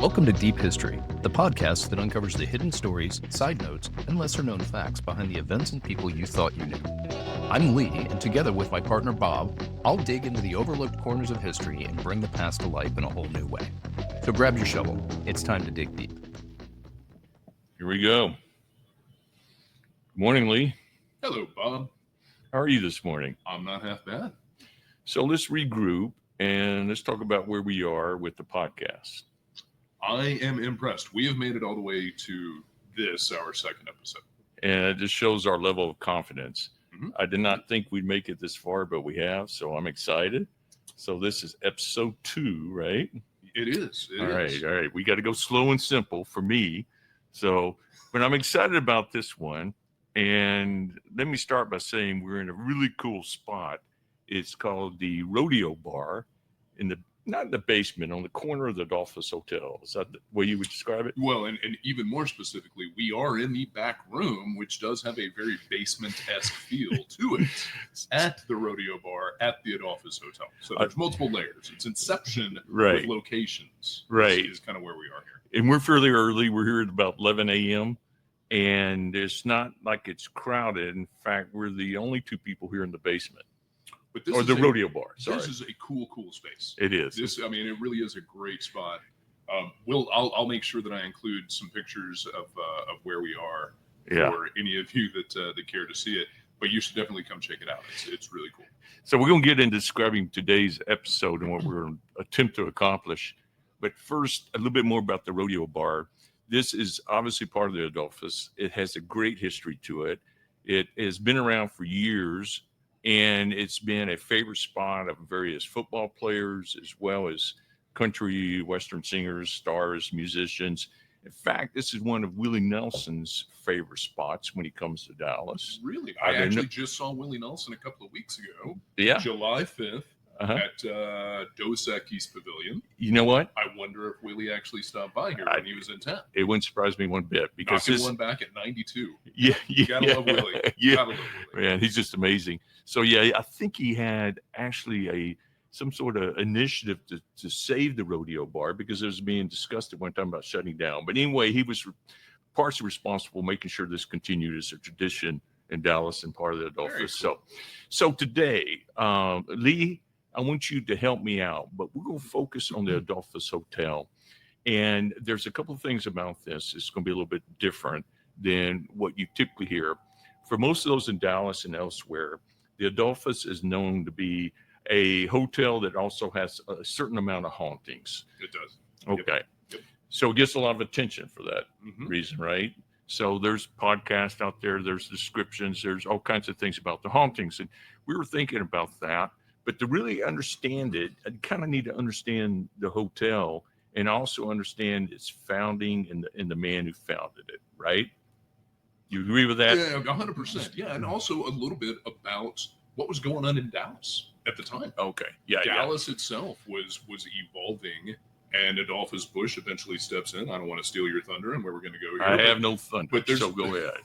Welcome to Deep History, the podcast that uncovers the hidden stories, side notes, and lesser-known facts behind the events and people you thought you knew. I'm Lee, and together with my partner Bob, I'll dig into the overlooked corners of history and bring the past to life in a whole new way. So grab your shovel. It's time to dig deep. Here we go. Good morning, Lee. Hello, Bob. How are you this morning? I'm not half bad. So let's regroup and let's talk about where we are with the podcast. I am impressed. We have made it all the way to this, our second episode. And it just shows our level of confidence. Mhm. I did not think we'd make it this far, but we have, so I'm excited. So this is episode 2, right? It is. All right. We got to go slow and simple for me. So, but I'm excited about this one. And let me start by saying we're in a really cool spot. It's called the Rodeo Bar not in the basement, on the corner of the Adolphus Hotel. Is that the way you would describe it? Well, and even more specifically, we are in the back room, which does have a very basement-esque feel to it, at the Rodeo Bar at the Adolphus Hotel. So there's multiple layers. It's Inception with locations. Right. Is kind of where we are here. And we're fairly early. We're here at about 11 a.m. And it's not like it's crowded. In fact, we're the only 2 people here in the basement. But this or is the rodeo bar. Sorry. This is a cool space. It is. It really is a great spot. I'll make sure that I include some pictures of where we are for any of you that care to see it. But you should definitely come check it out. It's really cool. So we're going to get into describing today's episode and what we're going to attempt to accomplish. But first, a little bit more about the rodeo bar. This is obviously part of the Adolphus. It has a great history to it. It has been around for years. And it's been a favorite spot of various football players, as well as country, Western singers, stars, musicians. In fact, this is one of Willie Nelson's favorite spots when he comes to Dallas. Really? I actually just saw Willie Nelson a couple of weeks ago. Yeah. July 5th at Dos Equis Pavilion. You know what? I wonder if Willie actually stopped by here when he was in town. It wouldn't surprise me one bit. Because knocking one back at 92. Yeah. Gotta love Willie. Yeah. Gotta love Willie. Man, he's just amazing. So, yeah, I think he had actually some sort of initiative to save the rodeo bar because it was being discussed at one time about shutting down. But anyway, he was partially responsible making sure this continued as a tradition in Dallas and part of the Adolphus. Cool. So today, Lee, I want you to help me out, but we're going to focus on the Adolphus Hotel. And there's a couple of things about this. It's going to be a little bit different than what you typically hear. For most of those in Dallas and elsewhere, the Adolphus is known to be a hotel that also has a certain amount of hauntings. It does. Okay. Yep. So it gets a lot of attention for that Mhm. reason, right? So there's podcasts out there, there's descriptions, there's all kinds of things about the hauntings. And we were thinking about that. But to really understand it, I kind of need to understand the hotel and also understand its founding and the man who founded it, right? You agree with that? Yeah, 100%. Yeah, and also a little bit about what was going on in Dallas at the time. Okay. Yeah. Dallas itself was evolving, and Adolphus Busch eventually steps in. I don't want to steal your thunder and where we're going to go here. I have no thunder, but so go ahead.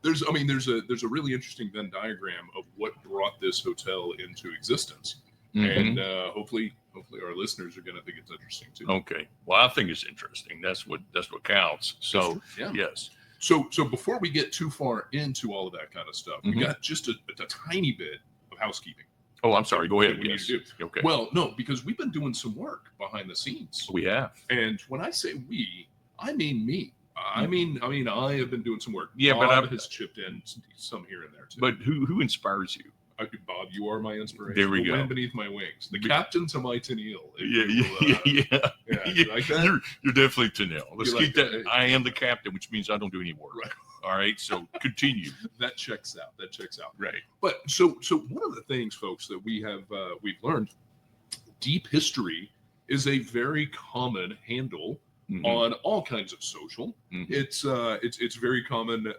There's a really interesting Venn diagram of what brought this hotel into existence, Mhm. and hopefully our listeners are going to think it's interesting too. Okay. Well, I think it's interesting. That's what counts. So Yeah. yes. So before we get too far into all of that kind of stuff, Mhm. we got just a tiny bit of housekeeping. Oh, I'm sorry. Go ahead. We need Yes. to do. Okay. Well, no, because we've been doing some work behind the scenes. We have. And when I say we, I mean me. I mean, I have been doing some work. Yeah, but Bob has chipped in some here and there too. But who inspires you? Bob, you are my inspiration. There we The go. wind beneath my wings. The captain to my Tennille. Yeah. You like that? You're definitely Tennille. Let's You keep like that. that? I am the captain, which means I don't do any work. Right. All right. So continue. That checks out. Right. But so one of the things, folks, that we've learned, deep history is a very common handle Mhm. on all kinds of social. Mhm. It's very common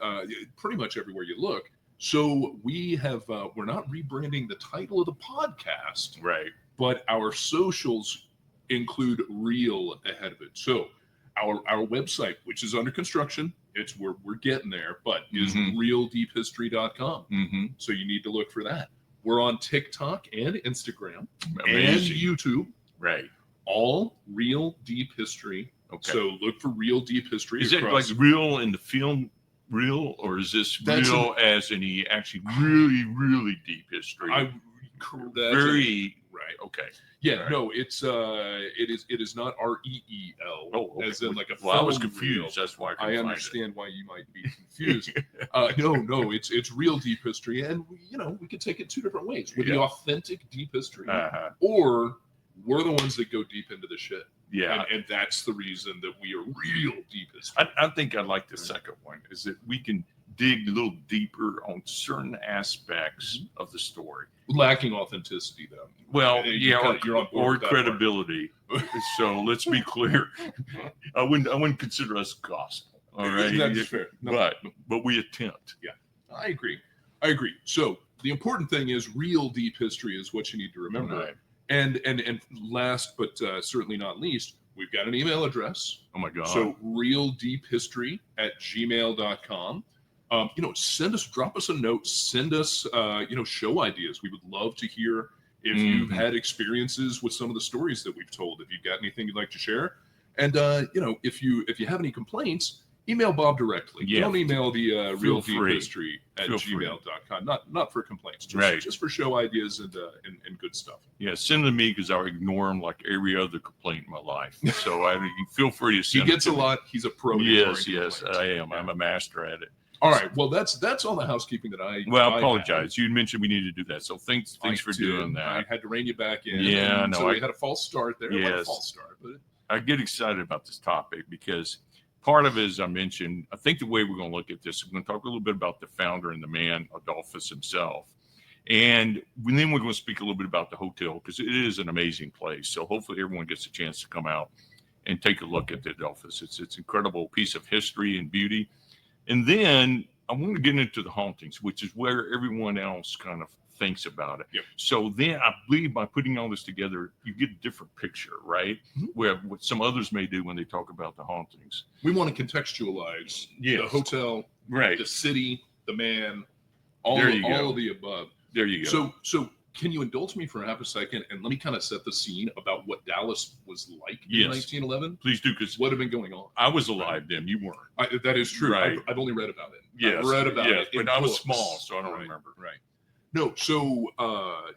pretty much everywhere you look. So we're not rebranding the title of the podcast, Right. but our socials include real ahead of it. So our website, which is under construction, we're getting there, but is Mhm. realdeephistory.com. Mm-hmm. So you need to look for that. We're on TikTok and Instagram and Amazing. YouTube. Right. All Real Deep History Okay. So look for real deep history. Is it like real in the film real, or is this real as in he actually really, really deep history? Very right. Okay. Yeah, no, it is not REEL. Oh, okay. As in like a well, I was film confused. reel. That's why I understand why you might be confused. No, it's real deep history, and we could take it two different ways: with the authentic deep history, or we're the ones that go deep into the shit. Yeah, and that's the reason that we are real deep history. I think I like the second one. Is that we can dig a little deeper on certain aspects of the story. Lacking authenticity, though. Well, you're on or board credibility. So let's be clear. I wouldn't consider us gospel. All right, that's fair. No. But we attempt. Yeah, I agree. So the important thing is real deep history is what you need to remember. Right. And last but certainly not least, we've got an email address. Oh my God. So realdeephistory@gmail.com. Drop us a note, send us, show ideas. We would love to hear if you've had experiences with some of the stories that we've told, if you've got anything you'd like to share. And, if you have any complaints, email Bob directly. Yeah. Don't email the realdeephistory@gmail.com. Not for complaints, just for show ideas and good stuff. Yeah, send them to me because I ignore them like every other complaint in my life. So feel free to send He gets them a lot. He's a pro. Yes, I am. Yeah. I'm a master at it. All right. Well, that's all the housekeeping that I. Well, I apologize. You mentioned we need to do that, so thanks for doing that. I had to rein you back in. Yeah, no, we had a false start there. Yes, a false start, but I get excited about this topic because part of it, as I mentioned, I think the way we're going to look at this, we're going to talk a little bit about the founder and the man, Adolphus himself, and then we're going to speak a little bit about the hotel because it is an amazing place. So hopefully everyone gets a chance to come out and take a look at the Adolphus. It's an incredible piece of history and beauty. And then I want to get into the hauntings, which is where everyone else kind of thinks about it. Yep. So then I believe by putting all this together, you get a different picture, right? Mm-hmm. Where what some others may do when they talk about the hauntings. We want to contextualize the hotel, right? The city, the man, all of the above. There you go. So can you indulge me for half a second and let me kind of set the scene about what Dallas was like in 1911? Please do, because what had been going on. I was alive then. You weren't. That is true. Right. I've only read about it. Yes. I've read about it. But I was small, so I don't remember. Right. No, so I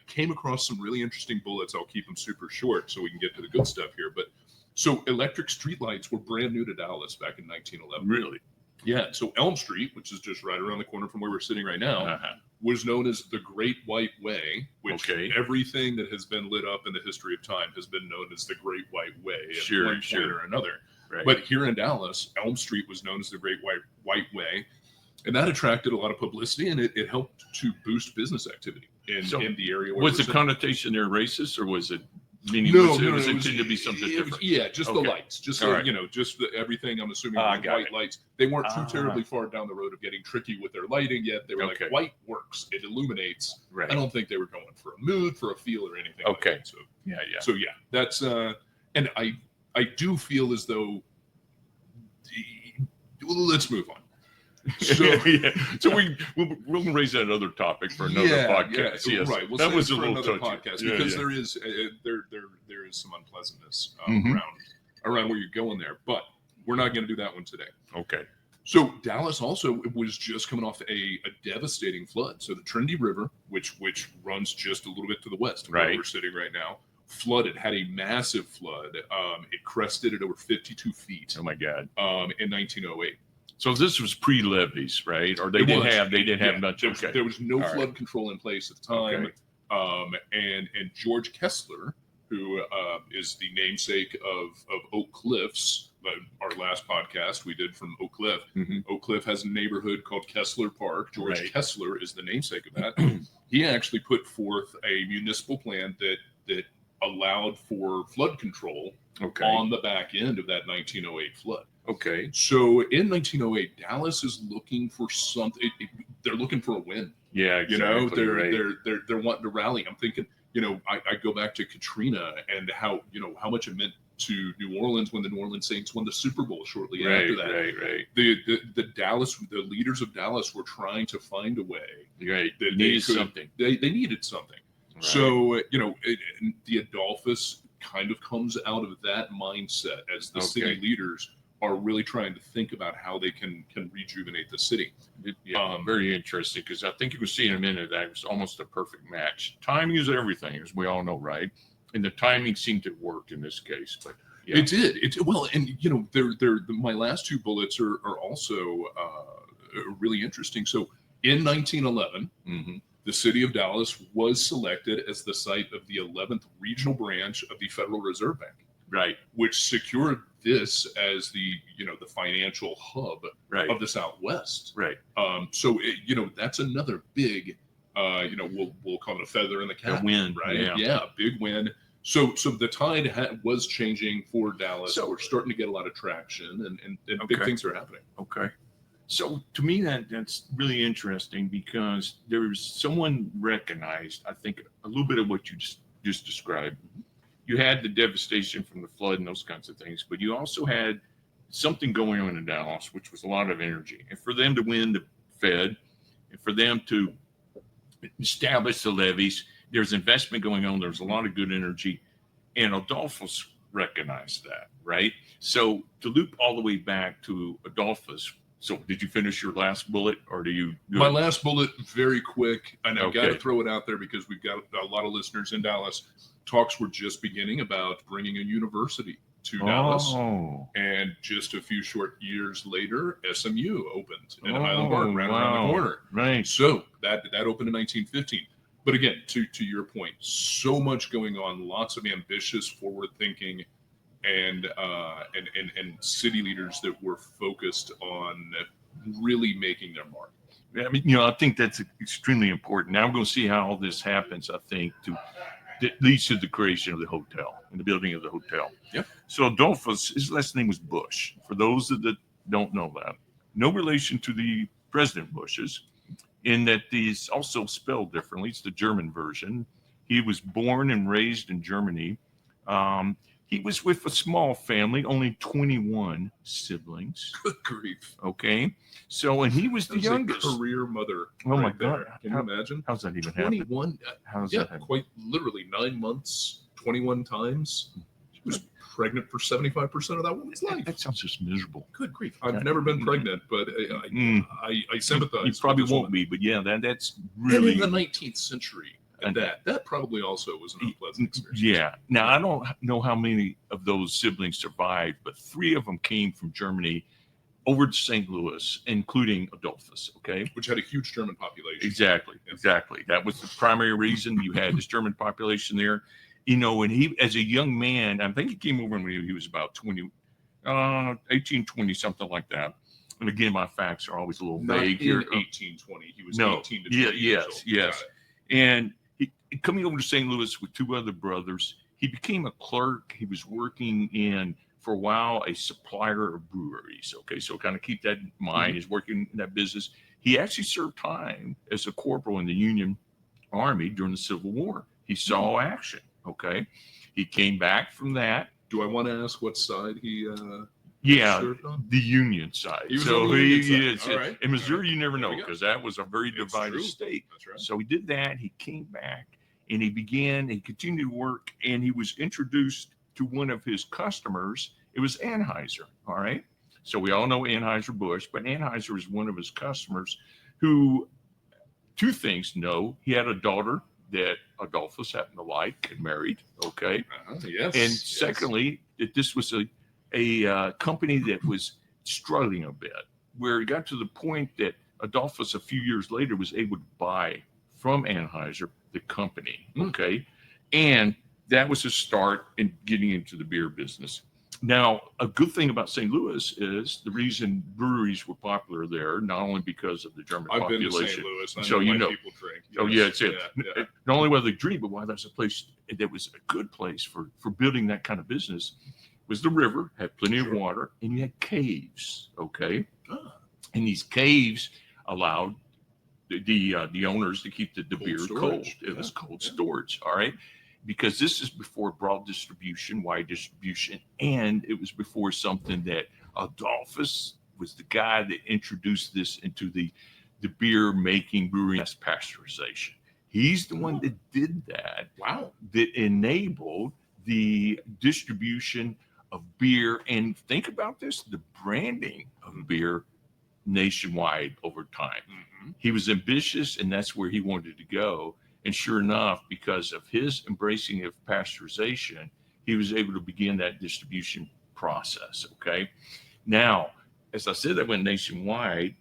came across some really interesting bullets. I'll keep them super short so we can get to the good stuff here. But so electric streetlights were brand new to Dallas back in 1911. Really? Yeah. So Elm Street, which is just right around the corner from where we're sitting right now, was known as the Great White Way, which everything that has been lit up in the history of time has been known as the Great White Way at one point or another. Right. But here in Dallas, Elm Street was known as the Great White Way. And that attracted a lot of publicity, and it helped to boost business activity in the area. Was the connotation there racist, or was it meaning it was intended to be something different? Just the lights, just everything. I'm assuming white lights. They weren't too terribly far down the road of getting tricky with their lighting yet. They were like, white works, it illuminates. Right. I don't think they were going for a mood, for a feel, or anything. Okay. Like that. So that's and I do feel as though let's move on. So we'll raise that another topic for another podcast. Yes, right. That was a little another touchy. Podcast because there is some unpleasantness around where you're going there, but we're not going to do that one today. Okay. So Dallas also was just coming off a devastating flood. So the Trinity River, which runs just a little bit to the west of where we're sitting right now, flooded, had a massive flood. It crested at over 52 feet. Oh my God. In 1908. So this was pre-levees, right? Or they didn't have much. There was no flood control in place at the time. And George Kessler, who is the namesake of Oak Cliffs, our last podcast we did from Oak Cliff. Mm-hmm. Oak Cliff has a neighborhood called Kessler Park. George Kessler is the namesake of that. He actually put forth a municipal plan that allowed for flood control on the back end of that 1908 flood. Okay. So in 1908, Dallas is looking for something. They're looking for a win. Yeah, exactly. They're wanting to rally. I'm thinking, I go back to Katrina and how much it meant to New Orleans when the New Orleans Saints won the Super Bowl shortly after that. Right. The leaders of Dallas were trying to find a way. Right. They needed something. They needed something. Right. So, the Adolphus kind of comes out of that mindset as the city leaders are really trying to think about how they can rejuvenate the city. Very interesting, because I think you will see in a minute that it was almost a perfect match. Timing is everything, as we all know, right? And the timing seemed to work in this case, but it did. Well, and they're my last two bullets are also really interesting. So in 1911, the city of Dallas was selected as the site of the 11th regional branch of the Federal Reserve Bank. Right. Which secured this as the financial hub of the Southwest. Right. So that's another big, we'll call it a feather in the cap. A win, right? Yeah, big win. So the tide was changing for Dallas. So we're starting to get a lot of traction, and big things are happening. Okay. So to me, that's really interesting, because there was someone recognized, I think, a little bit of what you just described. You had the devastation from the flood and those kinds of things, but you also had something going on in Dallas, which was a lot of energy. And for them to win the Fed, and for them to establish the levees, there's investment going on. There's a lot of good energy. And Adolphus recognized that, right? So to loop all the way back to Adolphus, so did you finish your last bullet, or do you? My last bullet, very quick. And I've got to throw it out there because we've got a lot of listeners in Dallas. Talks were just beginning about bringing a university to Dallas. And just a few short years later, SMU opened in Highland Park, right around the corner. Right. So that opened in 1915. But again, to your point, so much going on, lots of ambitious, forward-thinking, and city leaders that were focused on really making their mark. I mean, I think that's extremely important. Now we're going to see how all this happens, I think, that leads to the creation of the hotel and the building of the hotel. Yeah. So Adolphus, his last name was Busch. For those that don't know that, no relation to the President Bushes, in that he's also spelled differently. It's the German version. He was born and raised in Germany. He was with a small family, only 21 siblings. Good grief. Okay. So, and he was the youngest. A career mother. Oh my God. Can you imagine? How's that even happen? 21. How's that happen? Quite literally 9 months, 21 times. She was pregnant for 75% of that woman's life. That sounds just miserable. Good grief. I've never been pregnant, but I sympathize. You probably won't be, but that's really. And in the 19th century. And that probably also was an unpleasant experience. Yeah. Now, I don't know how many of those siblings survived, but 3 of them came from Germany over to St. Louis, including Adolphus, okay? Which had a huge German population. Exactly. That was the primary reason you had this German population there. And he, as a young man, I think he came over when he was about 18, 20, something like that. And again, my facts are always a little vague here. 1820. He was 18 to 20 years old. Yes. And he coming over to St. Louis with 2 other brothers, he became a clerk. He was working in, for a while, a supplier of breweries. Okay, so kind of keep that in mind. He's working in that business. He actually served time as a corporal in the Union Army during the Civil War. He saw action. Okay, he came back from that. Do I want to ask what side he served on? The Union side. He was on the Union side. All right. In Missouri, you never know, because that was a very divided state. That's right. So he did that. He came back and he continued to work, and he was introduced to one of his customers. It was Anheuser. All right. So we all know Anheuser-Busch, but Anheuser was one of his customers who, 2 things know. He had a daughter that Adolphus happened to like and married. Okay. Yes. And secondly, that this was a company that was struggling a bit, where it got to the point that Adolphus a few years later was able to buy from Anheuser the company. Okay. And that was a start in getting into the beer business. Now, a good thing about St. Louis is the reason breweries were popular there, not only because of the German population. I've been to St. Louis. I so know people drink. Yes. Oh, yeah, it's it. Yeah. Not only whether they drink, but why there's a place that was a good place for building that kind of business was the river, had plenty of water, and you had caves, okay? And these caves allowed the owners to keep the beer cold. It was cold storage, all right? Because this is before broad distribution, wide distribution, and it was before something that Adolphus was the guy that introduced this into the beer making brewery as pasteurization. He's the one that did that. Wow. That enabled the distribution of beer, and think about this, the branding of beer nationwide over time. He was ambitious, and that's where he wanted to go. And sure enough, because of his embracing of pasteurization, he was able to begin that distribution process. Okay. Now, as I said, that went nationwide.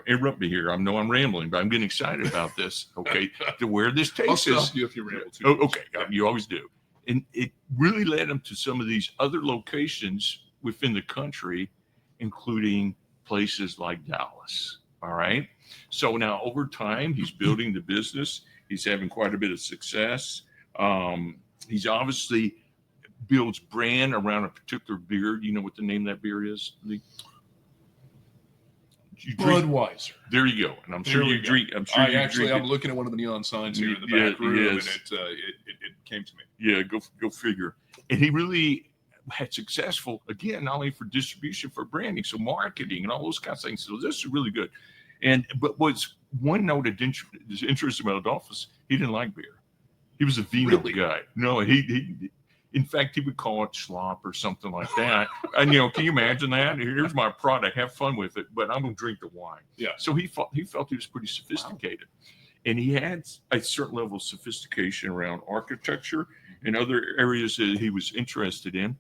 Interrupt me here. I know I'm rambling, but I'm getting excited about this. Okay. To where this takes us. I'll stop you if you ramble too much. Okay. You always do. And it really led him to some of these other locations within the country, including places like Dallas. All right. So now over time, he's building the business. He's having quite a bit of success. He's obviously builds brand around a particular beer. Do you know what the name of that beer is, Lee? Budweiser. There you go. And I'm sure you drink. I'm sure I'm looking at one of the neon signs here in the back room, and it came to me. Yeah, go figure. And he really had successful, again, not only for distribution, for branding, so marketing and all those kinds of things. So this is really good. But what's one note that is interesting about Adolphus, he didn't like beer. He was a vino guy. No, he in fact, he would call it slop or something like that. And, can you imagine that? Here's my product. Have fun with it, but I'm going to drink the wine. Yeah. So he felt he was pretty sophisticated. Wow. And he had a certain level of sophistication around architecture and other areas that he was interested in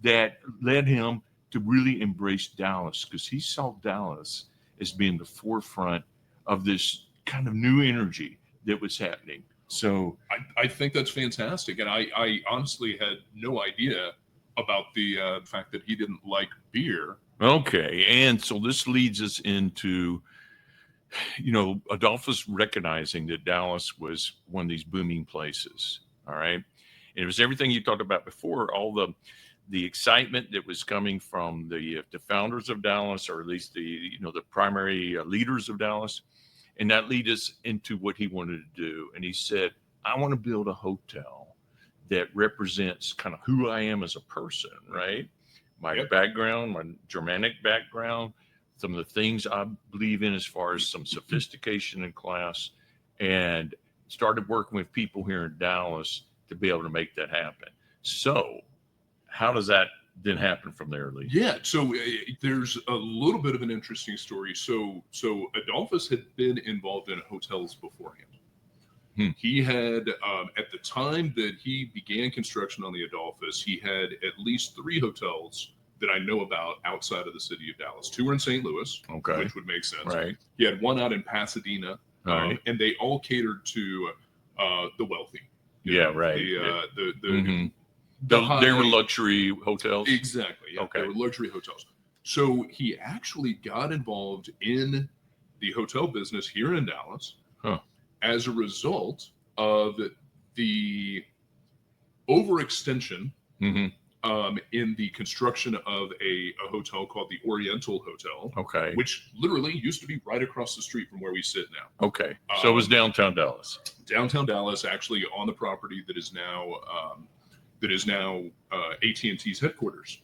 that led him to really embrace Dallas, because he saw Dallas as being the forefront of this kind of new energy that was happening. So I think that's fantastic. And I honestly had no idea about the fact that he didn't like beer. Okay. And so this leads us into, Adolphus recognizing that Dallas was one of these booming places. All right. And it was everything you talked about before, all the excitement that was coming from the founders of Dallas, or at least the primary leaders of Dallas. And that led us into what he wanted to do. And he said, I want to build a hotel that represents kind of who I am as a person, right? My background, my Germanic background, some of the things I believe in as far as some sophistication in class, and started working with people here in Dallas to be able to make that happen. So how does that then happen from there, Lee? Yeah, so there's a little bit of an interesting story. So Adolphus had been involved in hotels beforehand. He had, at the time that he began construction on the Adolphus, he had at least 3 hotels that I know about outside of the city of Dallas. 2 were in St. Louis, which would make sense. Right. He had 1 out in Pasadena, and they all catered to the wealthy. Right. They were luxury hotels? Exactly. Yeah, okay. They were luxury hotels. So he actually got involved in the hotel business here in Dallas as a result of the overextension in the construction of a hotel called the Oriental Hotel, which literally used to be right across the street from where we sit now. Okay. So it was downtown Dallas. Downtown Dallas, actually on the property that is now AT&T's headquarters,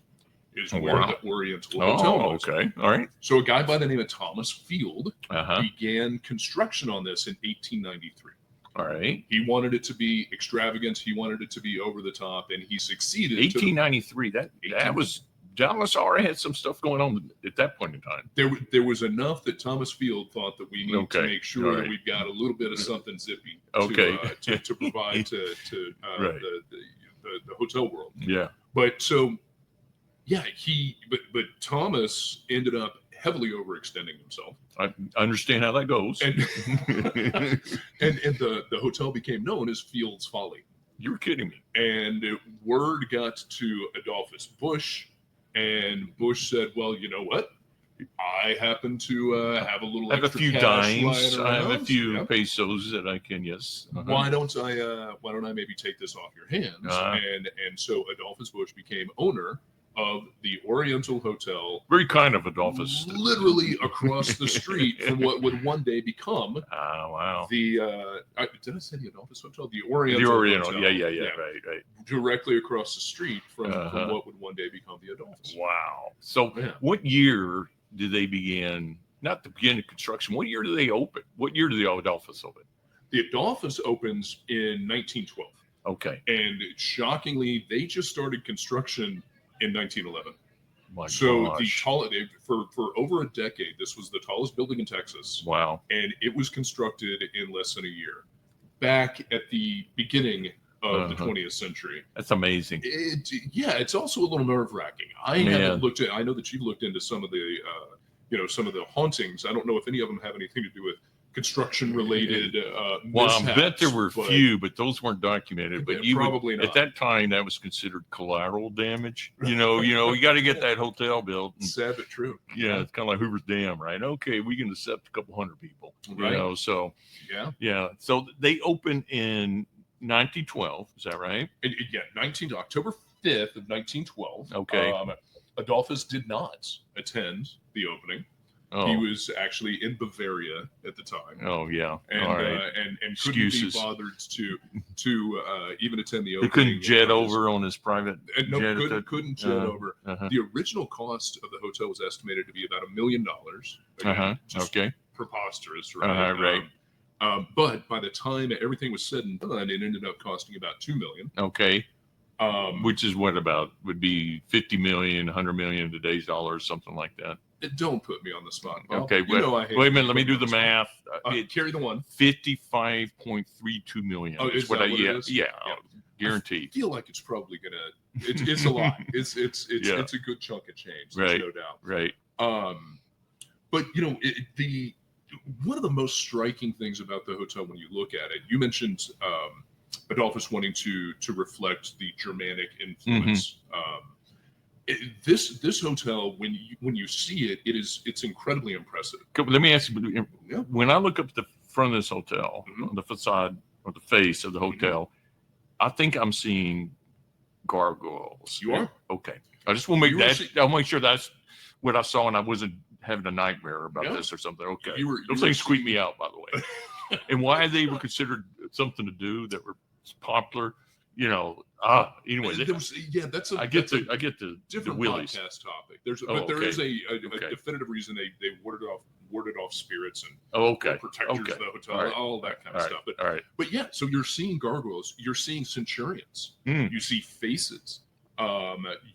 is where the Oriental Hotel was. Okay. All right. So a guy by the name of Thomas Field began construction on this in 1893. All right. He wanted it to be extravagant. He wanted it to be over the top, and he succeeded. 1893. That was Dallas already had some stuff going on at that point in time. There was enough that Thomas Field thought that we need to make sure that we've got a little bit of something zippy to provide to the hotel world. Yeah. But Thomas ended up heavily overextending himself. I understand how that goes. And the hotel became known as Field's Folly. You're kidding me. And word got to Adolphus Busch, and Busch said, well, you know what? I happen to have a little extra few cash dimes. lying around. I have a few pesos that I can, Why don't I maybe take this off your hands? And so Adolphus Busch became owner of the Oriental Hotel. Very kind of Adolphus. Literally across the street from what would one day become did I say the Adolphus Hotel? The Oriental Hotel. Yeah. Right. Directly across the street from what would one day become the Adolphus. Wow. So what year did they begin, not the beginning of construction, what year did they open? What year did the Adolphus open? The Adolphus opens in 1912. Okay. And shockingly, they just started construction in 1911. My So gosh. the tall for over a decade, this was the tallest building in Texas, Wow. and it was constructed in less than a year. Back at the beginning of the 20th century. That's amazing. It's also a little nerve-wracking. I haven't looked at. I know that you've looked into some of the, some of the hauntings. I don't know if any of them have anything to do with construction-related mishaps. I bet there were a few, but those weren't documented. But you probably not. At that time, that was considered collateral damage. You got to get that hotel built. And, sad but true. Yeah, it's kind of like Hoover's Dam, right? Okay, we can accept a couple hundred people. Right. So yeah. So they opened in 1912. Is that right? October 5th of 1912. Okay. Adolphus did not attend the opening. Oh. He was actually in Bavaria at the time. Oh yeah, and all right. And Excuses. couldn't be bothered to even attend the opening. He couldn't jet over on his private. Couldn't jet over. The original cost of the hotel was estimated to be about $1 million. Okay. Preposterous, right? Right. But by the time everything was said and done, it ended up costing about $2 million. Okay. Which is would be 50 million, 100 million in today's dollars, something like that. Don't put me on the spot, Bob. Okay, wait a minute. Let me do the math. Carry the one. 55.32 million. Oh, is that what it is? Yeah, guaranteed. I feel like it's probably gonna. It's a lot. It's a good chunk of change. There's no doubt. Right. But one of the most striking things about the hotel when you look at it, you mentioned Adolphus wanting to reflect the Germanic influence. This hotel, when you see it, it's incredibly impressive. Let me ask you, when I look up the front of this hotel, on the facade or the face of the hotel, I think I'm seeing gargoyles. You are? Okay. I just want to make that. I'll make sure that's what I saw, and I wasn't having a nightmare about this or something. Okay. Those things creep me out, by the way. And why they were considered something to do that were popular. Anyway, that's I get the different willies. Podcast topic. There is a definitive reason they warded off spirits and protectors of the hotel, all that kind of stuff. But so you're seeing gargoyles, you're seeing centurions, you see faces,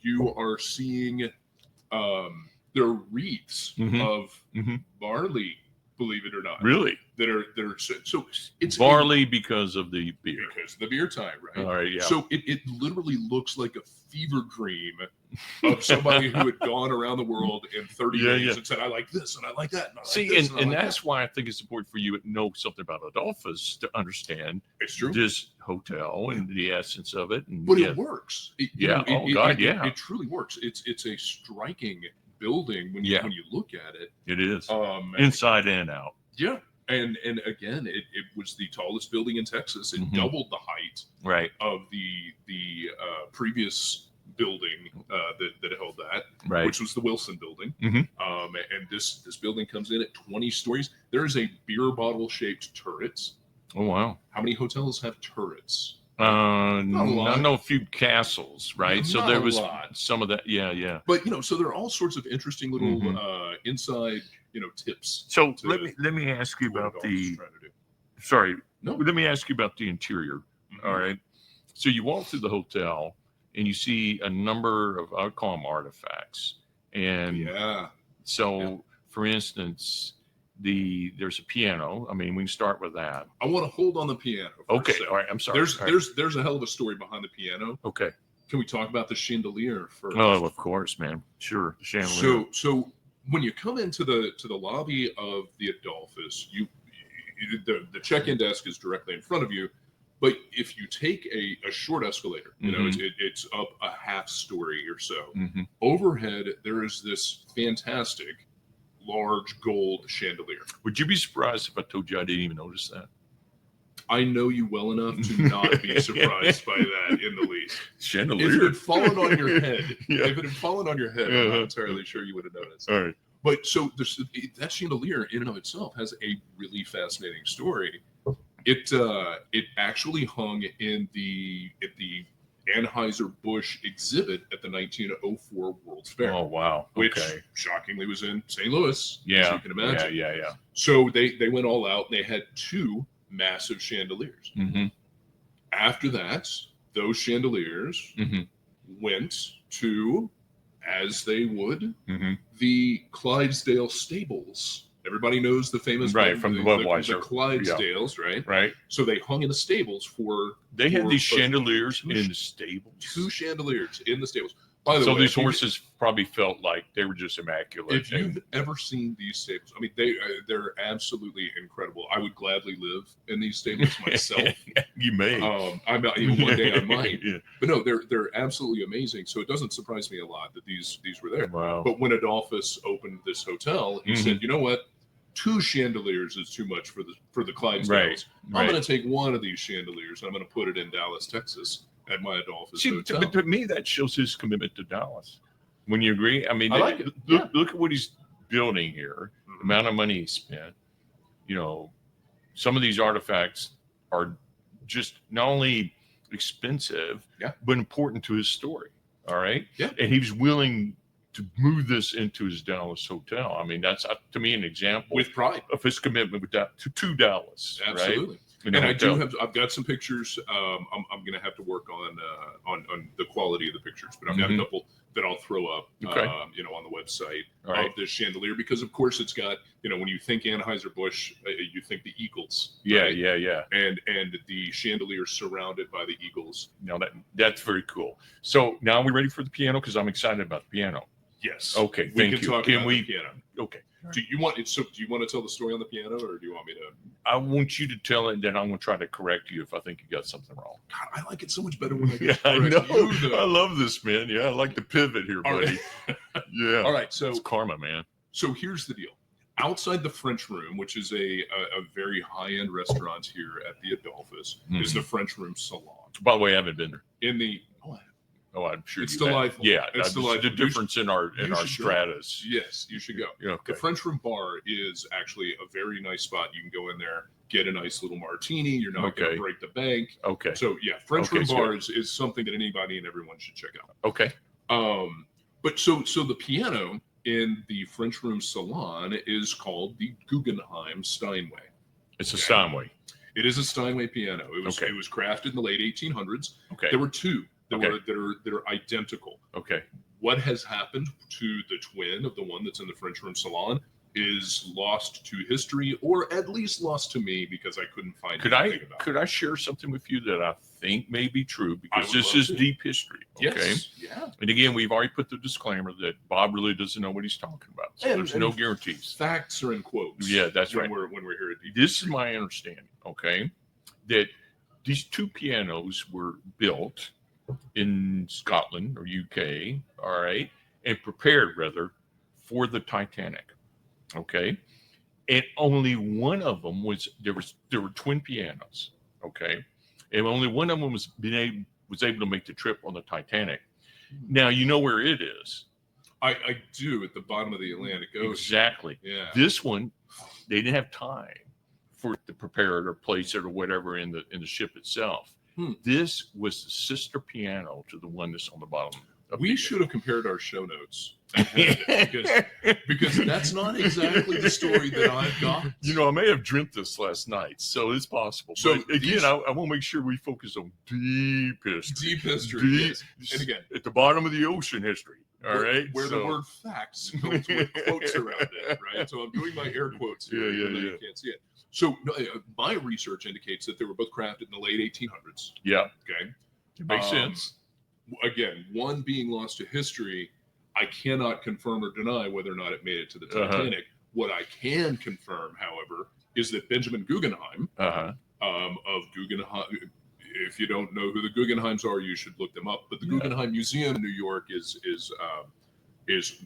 you are seeing there are wreaths of barley. Believe it or not, really, that are so it's barley because of the beer. Because of the beer time, right? All right, yeah. So it literally looks like a fever dream of somebody who had gone around the world in 30 days and said, "I like this and I like that." And that's why I think it's important for you to know something about Adolphus to understand this hotel and the essence of it. But it works. It truly works. It's a striking building when you look at it. It is inside and out. Yeah, and again, it was the tallest building in Texas. It doubled the height of the previous building that held that, which was the Wilson Building. And this building comes in at 20 stories. There is a beer bottle shaped turrets. Oh wow! How many hotels have turrets? I know a few castles, right? So there was some of that. Yeah. But so there are all sorts of interesting little inside, tips. So let me ask you about let me ask you about the interior. All right. So you walk through the hotel and you see a number of, I'll call them artifacts. And for instance, there's a piano. I mean, we can start with that. I want to hold on the piano. Okay. All right. I'm sorry. There's a hell of a story behind the piano. Okay. Can we talk about the chandelier first? Oh, of course, man. Sure. The chandelier. So when you come into the lobby of the Adolphus, the check-in desk is directly in front of you. But if you take a short escalator, it's up a half story or so. Overhead, there is this fantastic large gold chandelier. Would you be surprised if I told you I didn't even notice that? I know you well enough to not be surprised by that in the least. Chandelier. If it had fallen on your head, I'm not entirely sure you would have noticed. All right. But so that chandelier in and of itself has a really fascinating story. It actually hung at the Anheuser-Busch exhibit at the 1904 World's Fair. Oh, wow. Which shockingly was in St. Louis. Yeah. As you can imagine. Yeah. So they went all out and they had two massive chandeliers. After that, those chandeliers went to, as they would, the Clydesdale stables. Everybody knows the famous from the Budweiser. The Clydesdales, right? Right. So they hung in the stables for. They had these chandeliers in the stables. 2 chandeliers in the stables. By the so way, these horses probably felt like they were just immaculate. If you've ever seen these stables, I mean, they're absolutely incredible. I would gladly live in these stables myself. You may. One day I might. Yeah. But no, they're absolutely amazing. So it doesn't surprise me a lot that these were there. Wow. But when Adolphus opened this hotel, he said, you know what? 2 chandeliers is too much for the Clydesdales. Right. I'm going to take one of these chandeliers and I'm going to put it in Dallas, Texas, at my Adolphus Hotel. But to me, that shows his commitment to Dallas. When you agree, I mean, I like it. Look at what he's building here. The amount of money he spent. You know, some of these artifacts are just not only expensive, but important to his story. All right. Yeah. And he was willing to move this into his Dallas hotel. I mean, that's to me an example with pride of his commitment with that to Dallas. Absolutely. Right? And I've got some pictures. I'm going to have to work on the quality of the pictures, but I've got a couple that I'll throw up, on the website of this chandelier, because of course it's got, when you think Anheuser-Busch, you think the eagles. Yeah. And the chandelier surrounded by the eagles. Now that's very cool. So now we're ready for the piano, because I'm excited about the piano. Yes. Okay. We Thank can you. talk about the piano. Okay. Do you want to tell the story on the piano, or do you want me to? I want you to tell it, and then I'm going to try to correct you if I think you got something wrong. God, I like it so much better when I get I know. I love this, man. Yeah, I like the pivot here, buddy. Yeah. All right. So it's karma, man. So here's the deal. Outside the French Room, which is a very high-end restaurant here at the Adolphus, is the French Room Salon. By the way, I haven't been there. I'm sure it's delightful. Yeah, it's delightful. The difference in our stratus. Go. Yes, you should go. Okay. The French Room Bar is actually a very nice spot. You can go in there, get a nice little martini. You're not going to break the bank. Okay. So yeah, French Room Bar is something that anybody and everyone should check out. Okay. But so the piano in the French Room Salon is called the Guggenheim Steinway. It's a Steinway. It is a Steinway piano. It was crafted in the late 1800s. Okay. There were 2 that are identical. Okay. What has happened to the twin of the one that's in the French Room Salon is lost to history, or at least lost to me, because I couldn't find anything about it. Could I share something with you that I think may be true, because this is deep history? Okay. Yes. Yeah. And again, we've already put the disclaimer that Bob really doesn't know what he's talking about. So there's no guarantees. Facts are in quotes. Yeah, that's right. When we're here at DP. This is my understanding, okay, that these 2 pianos were built in Scotland or UK, all right, and prepared rather for the Titanic, okay, and only one of them there were twin pianos, okay, and only one of them was able to make the trip on the Titanic. Now you know where it is. I do, at the bottom of the Atlantic Ocean. Exactly. Yeah. This one, they didn't have time for it to prepare it or place it or whatever in the ship itself. This was the sister piano to the one that's on the bottom. We should have compared our show notes because that's not exactly the story that I've got. I may have dreamt this last night, so it's possible. So but again, I want to make sure we focus on deep history. Deep history, yes. And again, at the bottom of the ocean history. All right, where the word facts goes with quotes around it, right? So I'm doing my air quotes here. You can't see it. So my research indicates that they were both crafted in the late 1800s. Yeah. Okay. It makes sense. Again, one being lost to history, I cannot confirm or deny whether or not it made it to the Titanic. What I can confirm, however, is that Benjamin Guggenheim of Guggenheim. If you don't know who the Guggenheims are, you should look them up. But the Guggenheim Museum in New York is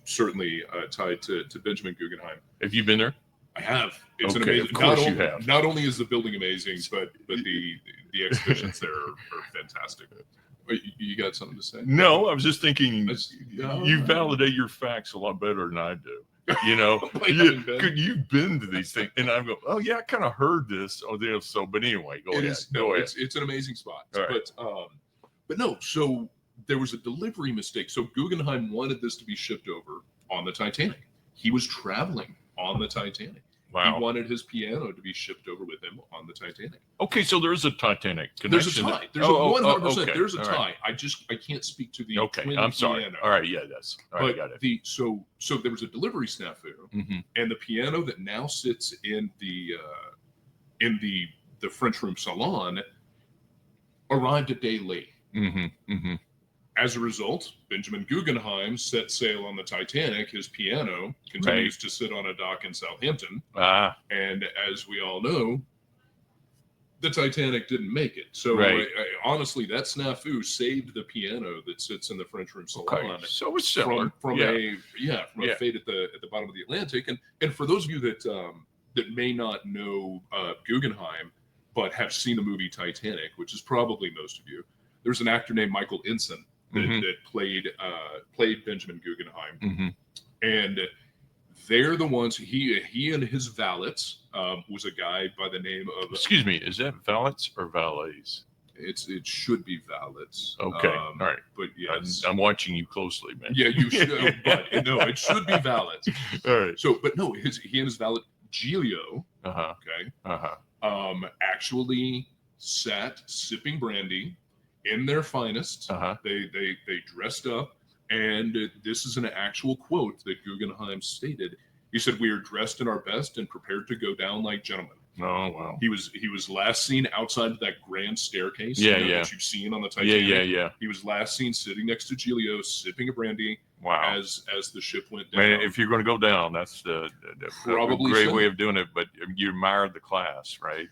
certainly tied to Benjamin Guggenheim. Have you been there? I have. It's an amazing. Of course you have. Not only is the building amazing, but the exhibitions there are fantastic. You got something to say? No, I was just thinking you validate your facts a lot better than I do. You've been to these things, and I go, oh yeah, I kind of heard this. But anyway, go ahead. It's an amazing spot. Right. But no. So there was a delivery mistake. So Guggenheim wanted this to be shipped over on the Titanic. He was traveling on the Titanic, Wow. He wanted his piano to be shipped over with him on the Titanic. Okay, so there's a Titanic connection. There's a tie. There's a 100%. Okay. There's a All tie. right. I can't speak to the Okay, twin I'm sorry. piano. All right, yeah, that's all right. But Got it. so there was a delivery snafu, and the piano that now sits in the French room salon arrived a day late. As a result, Benjamin Guggenheim set sail on the Titanic. His piano continues to sit on a dock in Southampton. And as we all know, the Titanic didn't make it. So honestly, that snafu saved the piano that sits in the French room salon. Okay. So it's similar from a fate at the bottom of the Atlantic. And for those of you that may not know Guggenheim, but have seen the movie Titanic, which is probably most of you, there's an actor named Michael Ensign that played Benjamin Guggenheim, and they're the ones. He and his valets was a guy by the name of. Excuse me, is that valets or valets? It should be valets. Okay, all right, but yes, I'm watching you closely, man. Yeah, you should. But no, it should be valets. All right. So, but no, he and his valet Giglio. Actually sat sipping brandy in their finest. They dressed up, and this is an actual quote that Guggenheim stated. He said, "We are dressed in our best and prepared to go down like gentlemen." Oh wow! He was last seen outside of that grand staircase. That you've seen on the Titanic. Yeah. He was last seen sitting next to Giglio, sipping a brandy. Wow! As the ship went down. Man, if you're going to go down, that's the probably great way of doing it. But you admired the class, right?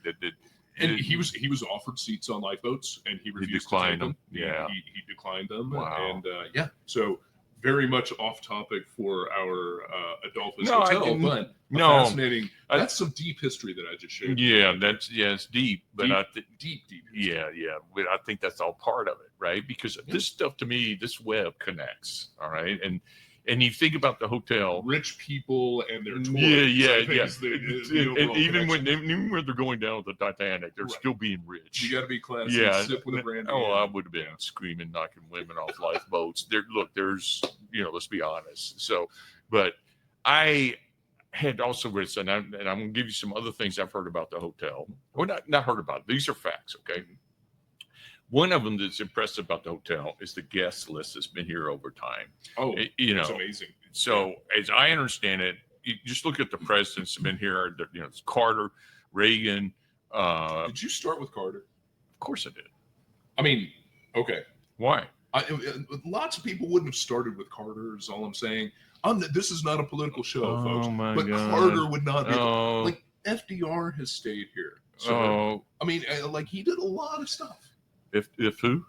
And he was offered seats on lifeboats, and he refused to take them. Yeah, he declined them. Wow. And so very much off topic for our Adolphus Hotel, but fascinating. That's some deep history that I just shared. Yeah, it's deep, but deep. Yeah, but I think that's all part of it, right? Because this stuff to me, this web connects. All right, and you think about the hotel, rich people and their tours. And even when they're going down with the Titanic, they're still being rich. You got to be classy. Yeah, sip with a brandy. Oh, I would have been screaming, knocking women off lifeboats. There's let's be honest. So, but I had also read, and I'm going to give you some other things I've heard about the hotel. Well, not heard about. These are facts, okay? One of them that's impressive about the hotel is the guest list that's been here over time. Oh, it's amazing. So as I understand it, you just look at the presidents have been here. It's Carter, Reagan. Did you start with Carter? Of course I did. I mean, okay. Why? Lots of people wouldn't have started with Carter, is all I'm saying. This is not a political show, folks. But God. Carter would not be. Like, FDR has stayed here. So, I mean, he did a lot of stuff. If who?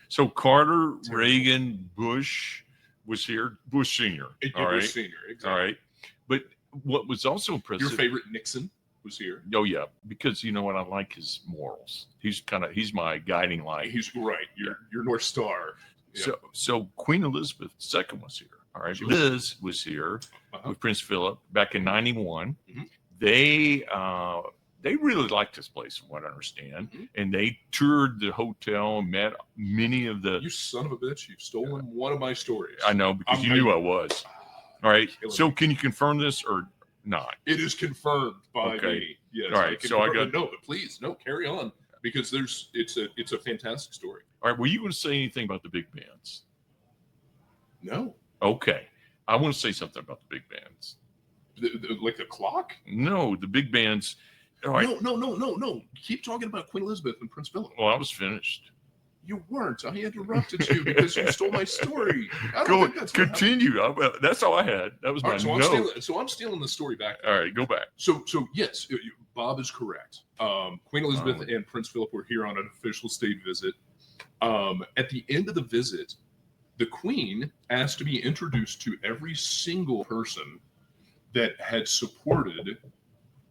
So Carter, Reagan, Bush was here. Bush Senior. Bush Senior, exactly. All right. But what was also impressive. Your favorite Nixon was here. Oh yeah, because you know what, I like his morals. He's my guiding light. He's right. Your North Star. Yeah. So Queen Elizabeth II was here. All right. Liz was here with Prince Philip back in '91. They really liked this place, from what I understand, and they toured the hotel, met many of the. You son of a bitch! You've stolen one of my stories. I know, because you knew I was. All right. So can you confirm this or not? It is confirmed by me. Yes. All right. So I got no, but please, carry on, because it's a fantastic story. All right. Were you going to say anything about the big bands? No. Okay. I want to say something about the big bands. Like the clock? No, the big bands. All right. No. Keep talking about Queen Elizabeth and Prince Philip. Well, I was finished. You weren't. I interrupted you because you stole my story. Continue. That's all I had. That was my note. I'm stealing the story back. All right, go back. So yes, Bob is correct. Queen Elizabeth and Prince Philip were here on an official state visit. At the end of the visit, the Queen asked to be introduced to every single person that had supported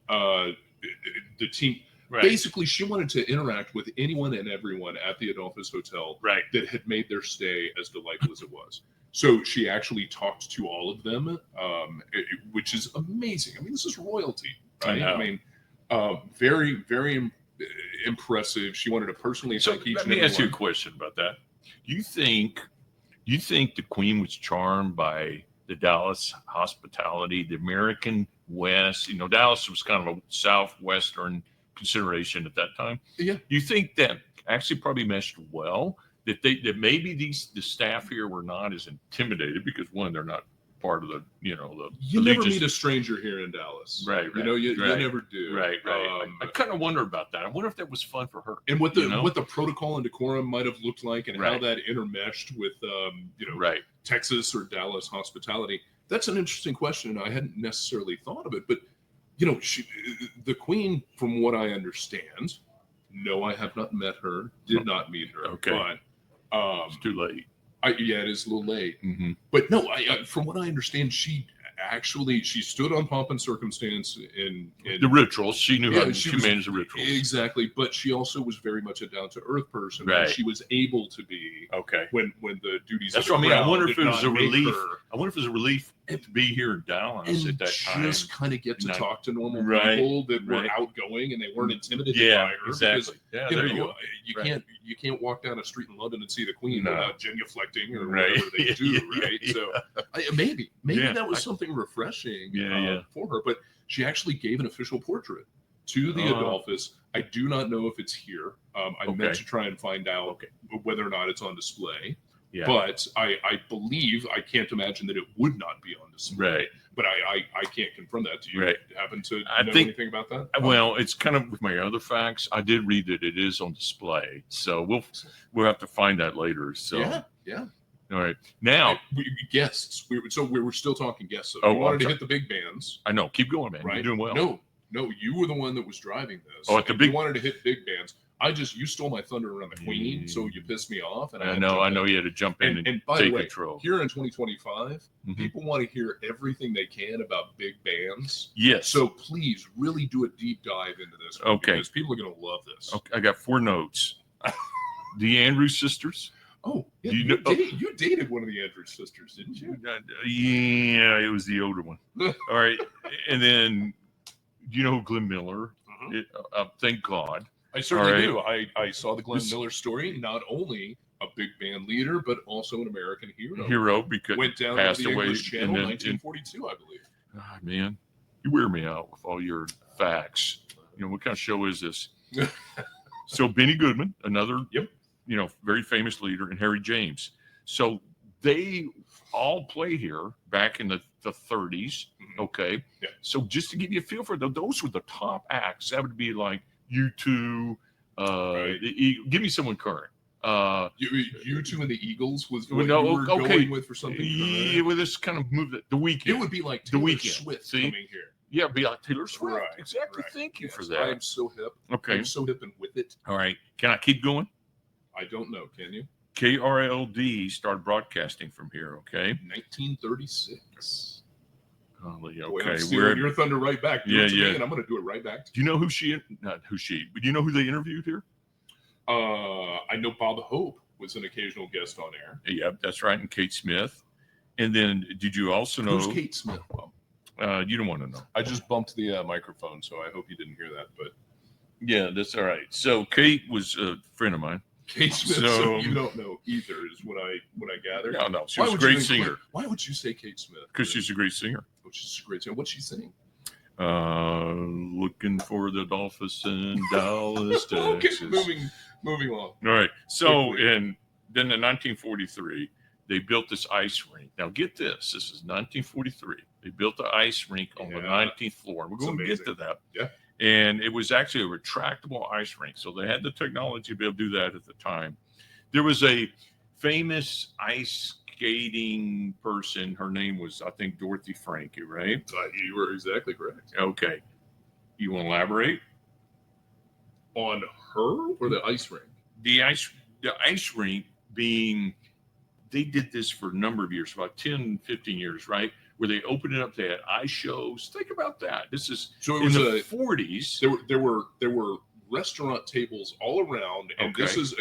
the team. Right. Basically, she wanted to interact with anyone and everyone at the Adolphus Hotel that had made their stay as delightful as it was. So she actually talked to all of them, which is amazing. I mean, this is royalty, right? I mean, very, very impressive. She wanted to personally thank each and every one. Let me ask you a question about that. You think the Queen was charmed by the Dallas hospitality, the American West. You know, Dallas was kind of a southwestern consideration at that time. Yeah. Do you think that actually probably meshed well? That maybe the staff here were not as intimidated because one, they're not part of the you never meet a stranger here in Dallas, right? You know, you never do, right. I kind of wonder about that. I wonder if that was fun for her, and what the protocol and decorum might have looked like, and right. how that intermeshed with right. Texas or Dallas hospitality. That's an interesting question. I hadn't necessarily thought of it, but the Queen, from what I understand, no, I have not met her, did not meet her. Okay, but it's too late. It is a little late. Mm-hmm. But no, from what I understand, she stood on pomp and circumstance in the rituals. She knew how to manage the rituals. Exactly. But she also was very much a down to earth person. Right. And she was able to be when the duties. That's what I mean. I wonder if it was a relief. I wonder if it was a relief to be here in Dallas at that time. Just kind of get to talk to normal right. people that were outgoing and they weren't intimidated by her. Exactly. Because, there you go. You can't walk down a street in London and see the Queen No. without genuflecting or whatever they do, right? So maybe that was something refreshing for her. But she actually gave an official portrait to the Adolphus. I do not know if it's here. I meant to try and find out whether or not it's on display. Yeah. But I believe, I can't imagine that it would not be on display. Right. But I can't confirm that. Do you happen to know anything about that? Well, it's kind of with my other facts. I did read that it is on display, so we'll have to find that later. So yeah. All right. Now guests. We were still talking guests. So we wanted to hit the big bands. I know. Keep going, man. Right? You're doing well. No, you were the one that was driving this. Oh, you wanted to hit big bands. You stole my thunder around the Queen, so you pissed me off. And I know you had to jump in and by take the way, control. Here in 2025, people want to hear everything they can about big bands. Yes. So please, really do a deep dive into this one, because people are going to love this. Okay, I got 4 notes. The Andrews sisters. Oh, yeah, you dated one of the Andrews sisters, didn't you? Yeah, it was the older one. All right, and then you know Glenn Miller. Thank God. I certainly do. I saw the Glenn Miller story. Not only a big band leader, but also an American hero. Because went down passed to the away English Channel in 1942, I believe. Man, you wear me out with all your facts. What kind of show is this? So Benny Goodman, another very famous leader, and Harry James. So they all play here back in the 30s. Okay. Yeah. So just to give you a feel for it, those were the top acts. That would be like U2. Give me someone current. U2 and the Eagles was what you were going with for something. Yeah, well, this kind of moved the Weekend. It would be like Taylor Swift coming here. Yeah, it'd be like Taylor Swift. Right, exactly. right. Thank you Yes, for that. I am so hip. Okay. I'm so hip and with it. All right. Can I keep going? I don't know. Can you? KRLD started broadcasting from here. Okay. 1936. Golly, Boy, okay. I'm stealing your thunder right back. Do it to me, and I'm going to do it right back to you. Do you know who she? Not who she. But do you know who they interviewed here? I know Bob Hope was an occasional guest on air. Yeah, that's right. And Kate Smith. And then, did you also know who's Kate Smith? You don't want to know. I just bumped the microphone, so I hope you didn't hear that. But yeah, that's all right. So Kate was a friend of mine. Kate Smith. So you don't know either, is what I gather. No, she was a great singer. Why would you say Kate Smith? Because she's a great singer. Oh, she's a great singer. What's she singing? Looking for the Adolphus in Dallas, Texas. Okay, moving on. All right. So, and then in 1943, they built this ice rink. Now, get this. This is 1943. They built the ice rink on the 19th floor. We're going to get to that. Yeah. And it was actually a retractable ice rink. So they had the technology to be able to do that at the time. There was a famous ice skating person. Her name was, I think, Dorothy Franke, right? You were exactly correct. Okay. You want to elaborate? On her or the ice rink? The ice rink being, they did this for a number of years, about 10, 15 years, right? Where they opened it up, they had ice shows. Think about that. This is in the 40s. There were restaurant tables all around, and this is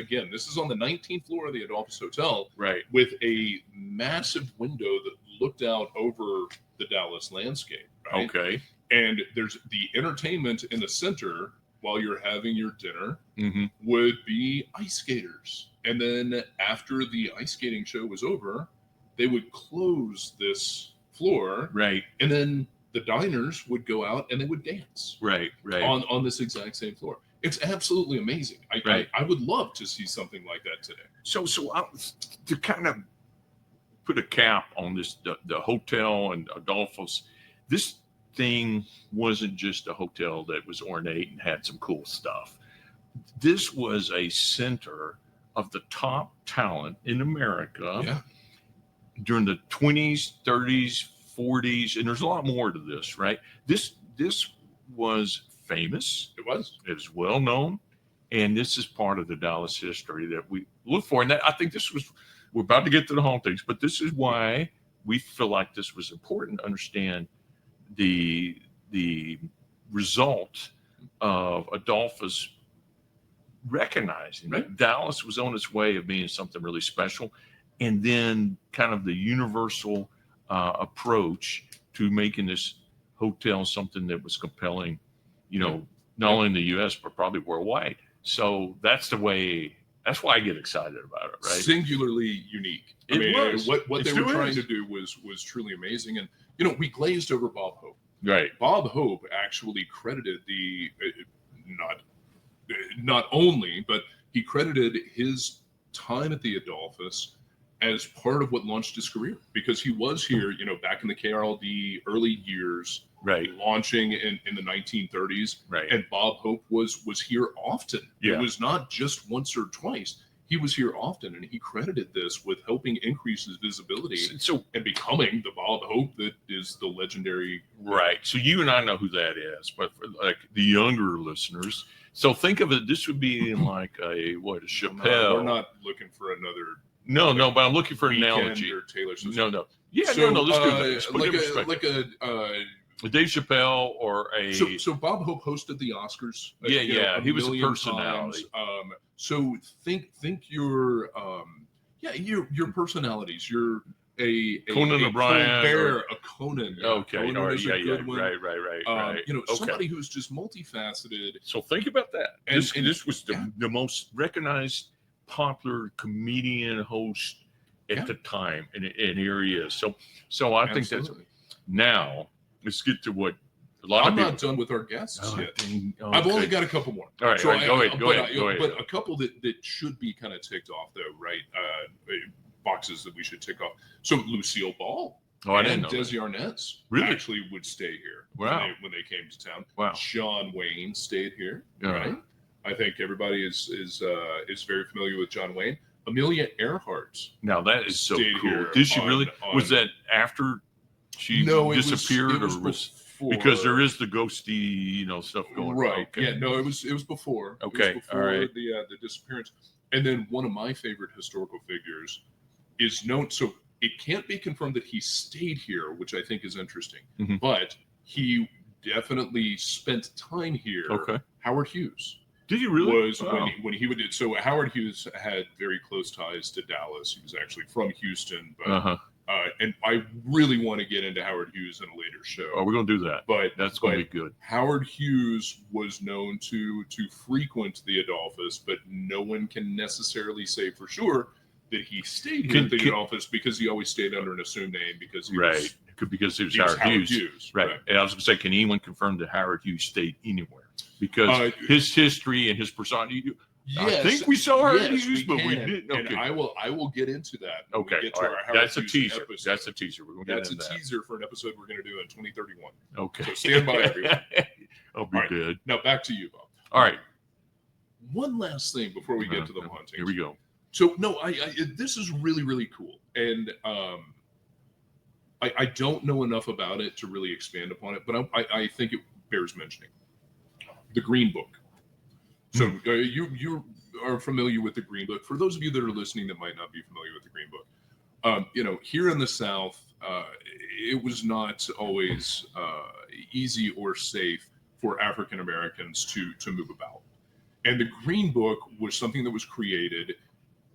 on the 19th floor of the Adolphus Hotel, right? With a massive window that looked out over the Dallas landscape, right? Okay. And there's the entertainment in the center while you're having your dinner would be ice skaters, and then after the ice skating show was over, they would close this floor, Right. and then the diners would go out and they would dance Right. on this exact same floor. It's absolutely amazing. I would love to see something like that today. So to kind of put a cap on this, the hotel and Adolphus, this thing wasn't just a hotel that was ornate and had some cool stuff. This was a center of the top talent in America during the 20s, 30s, 40s, and there's a lot more to this, right? This was famous. It was. It was well known, and this is part of the Dallas history that we look for. And I think we're about to get to the hauntings, but this is why we feel like this was important to understand the result of Adolphus recognizing that Dallas was on its way of being something really special, and then kind of the universal approach to making this hotel something that was compelling, not only in the U.S. but probably worldwide. So that's why I get excited about it, right? Singularly unique. I mean, what they were trying to do was truly amazing. And we glazed over Bob Hope. Right. Bob Hope actually credited not only, but he credited his time at the Adolphus as part of what launched his career, because he was here, back in the KRLD early years, right, launching in the 1930s, right. And Bob Hope was here often. Yeah. It was not just once or twice. He was here often, and he credited this with helping increase his visibility and becoming the Bob Hope that is the legendary. Right. So you and I know who that is, but for like the younger listeners, so think of it. This would be in like a Chappelle. We're not looking for another. No, but I'm looking for an analogy. Or Taylor Swift. No. Yeah, so, Let's do that. Like a Dave Chappelle or a. So Bob Hope hosted the Oscars. Yeah. He was a personality. So think your your personalities. You're a Conan O'Brien, a Conan. Okay, Conan all right, is a good one. Right. Somebody who's just multifaceted. So think about that. This was the most recognized, popular comedian host at the time, and here he is. So I think that's now. Let's get to what a lot of people. I'm not done with our guests yet. I've only got a couple more. All right, go ahead. But a couple that should be kind of ticked off, though, right? Boxes that we should tick off. So Lucille Ball and Desi Arnaz actually would stay here when they came to town. Wow. John Wayne stayed here, right? I think everybody is very familiar with John Wayne. Amelia Earhart. Now that is so cool. Did she really? Was that after she disappeared, it was before, because there is the ghosty, stuff going on? Right. Okay. Yeah. No, it was before. Okay. It was before the disappearance. And then one of my favorite historical figures is known. So it can't be confirmed that he stayed here, which I think is interesting. Mm-hmm. But he definitely spent time here. Okay. Howard Hughes. Did you really? When he would. So Howard Hughes had very close ties to Dallas. He was actually from Houston, but and I really want to get into Howard Hughes in a later show. Oh, we're gonna do that. But that's gonna be good. Howard Hughes was known to frequent the Adolphus, but no one can necessarily say for sure that he stayed here at the Adolphus, because he always stayed under an assumed name because he was Howard Hughes. Right. And I was gonna say, can anyone confirm that Howard Hughes stayed anywhere? Because his history and his persona. Yes, I think we saw Howard Hughes, but we didn't. Okay. And I will get into that. Okay, we get to all right. our Howard That's a Hughes teaser. Episode. That's a teaser. We're gonna That's a teaser for an episode we're going to do in 2031. Okay, so stand by, everyone. I'll be good. Now back to you, Bob. All right. One last thing before we get to the hauntings. Here we go. So no, this is really, really cool, and I don't know enough about it to really expand upon it, but I think it bears mentioning. The Green Book. So you are familiar with the Green Book. For those of you that are listening that might not be familiar with the Green Book, here in the South, it was not always easy or safe for African Americans to move about. And the Green Book was something that was created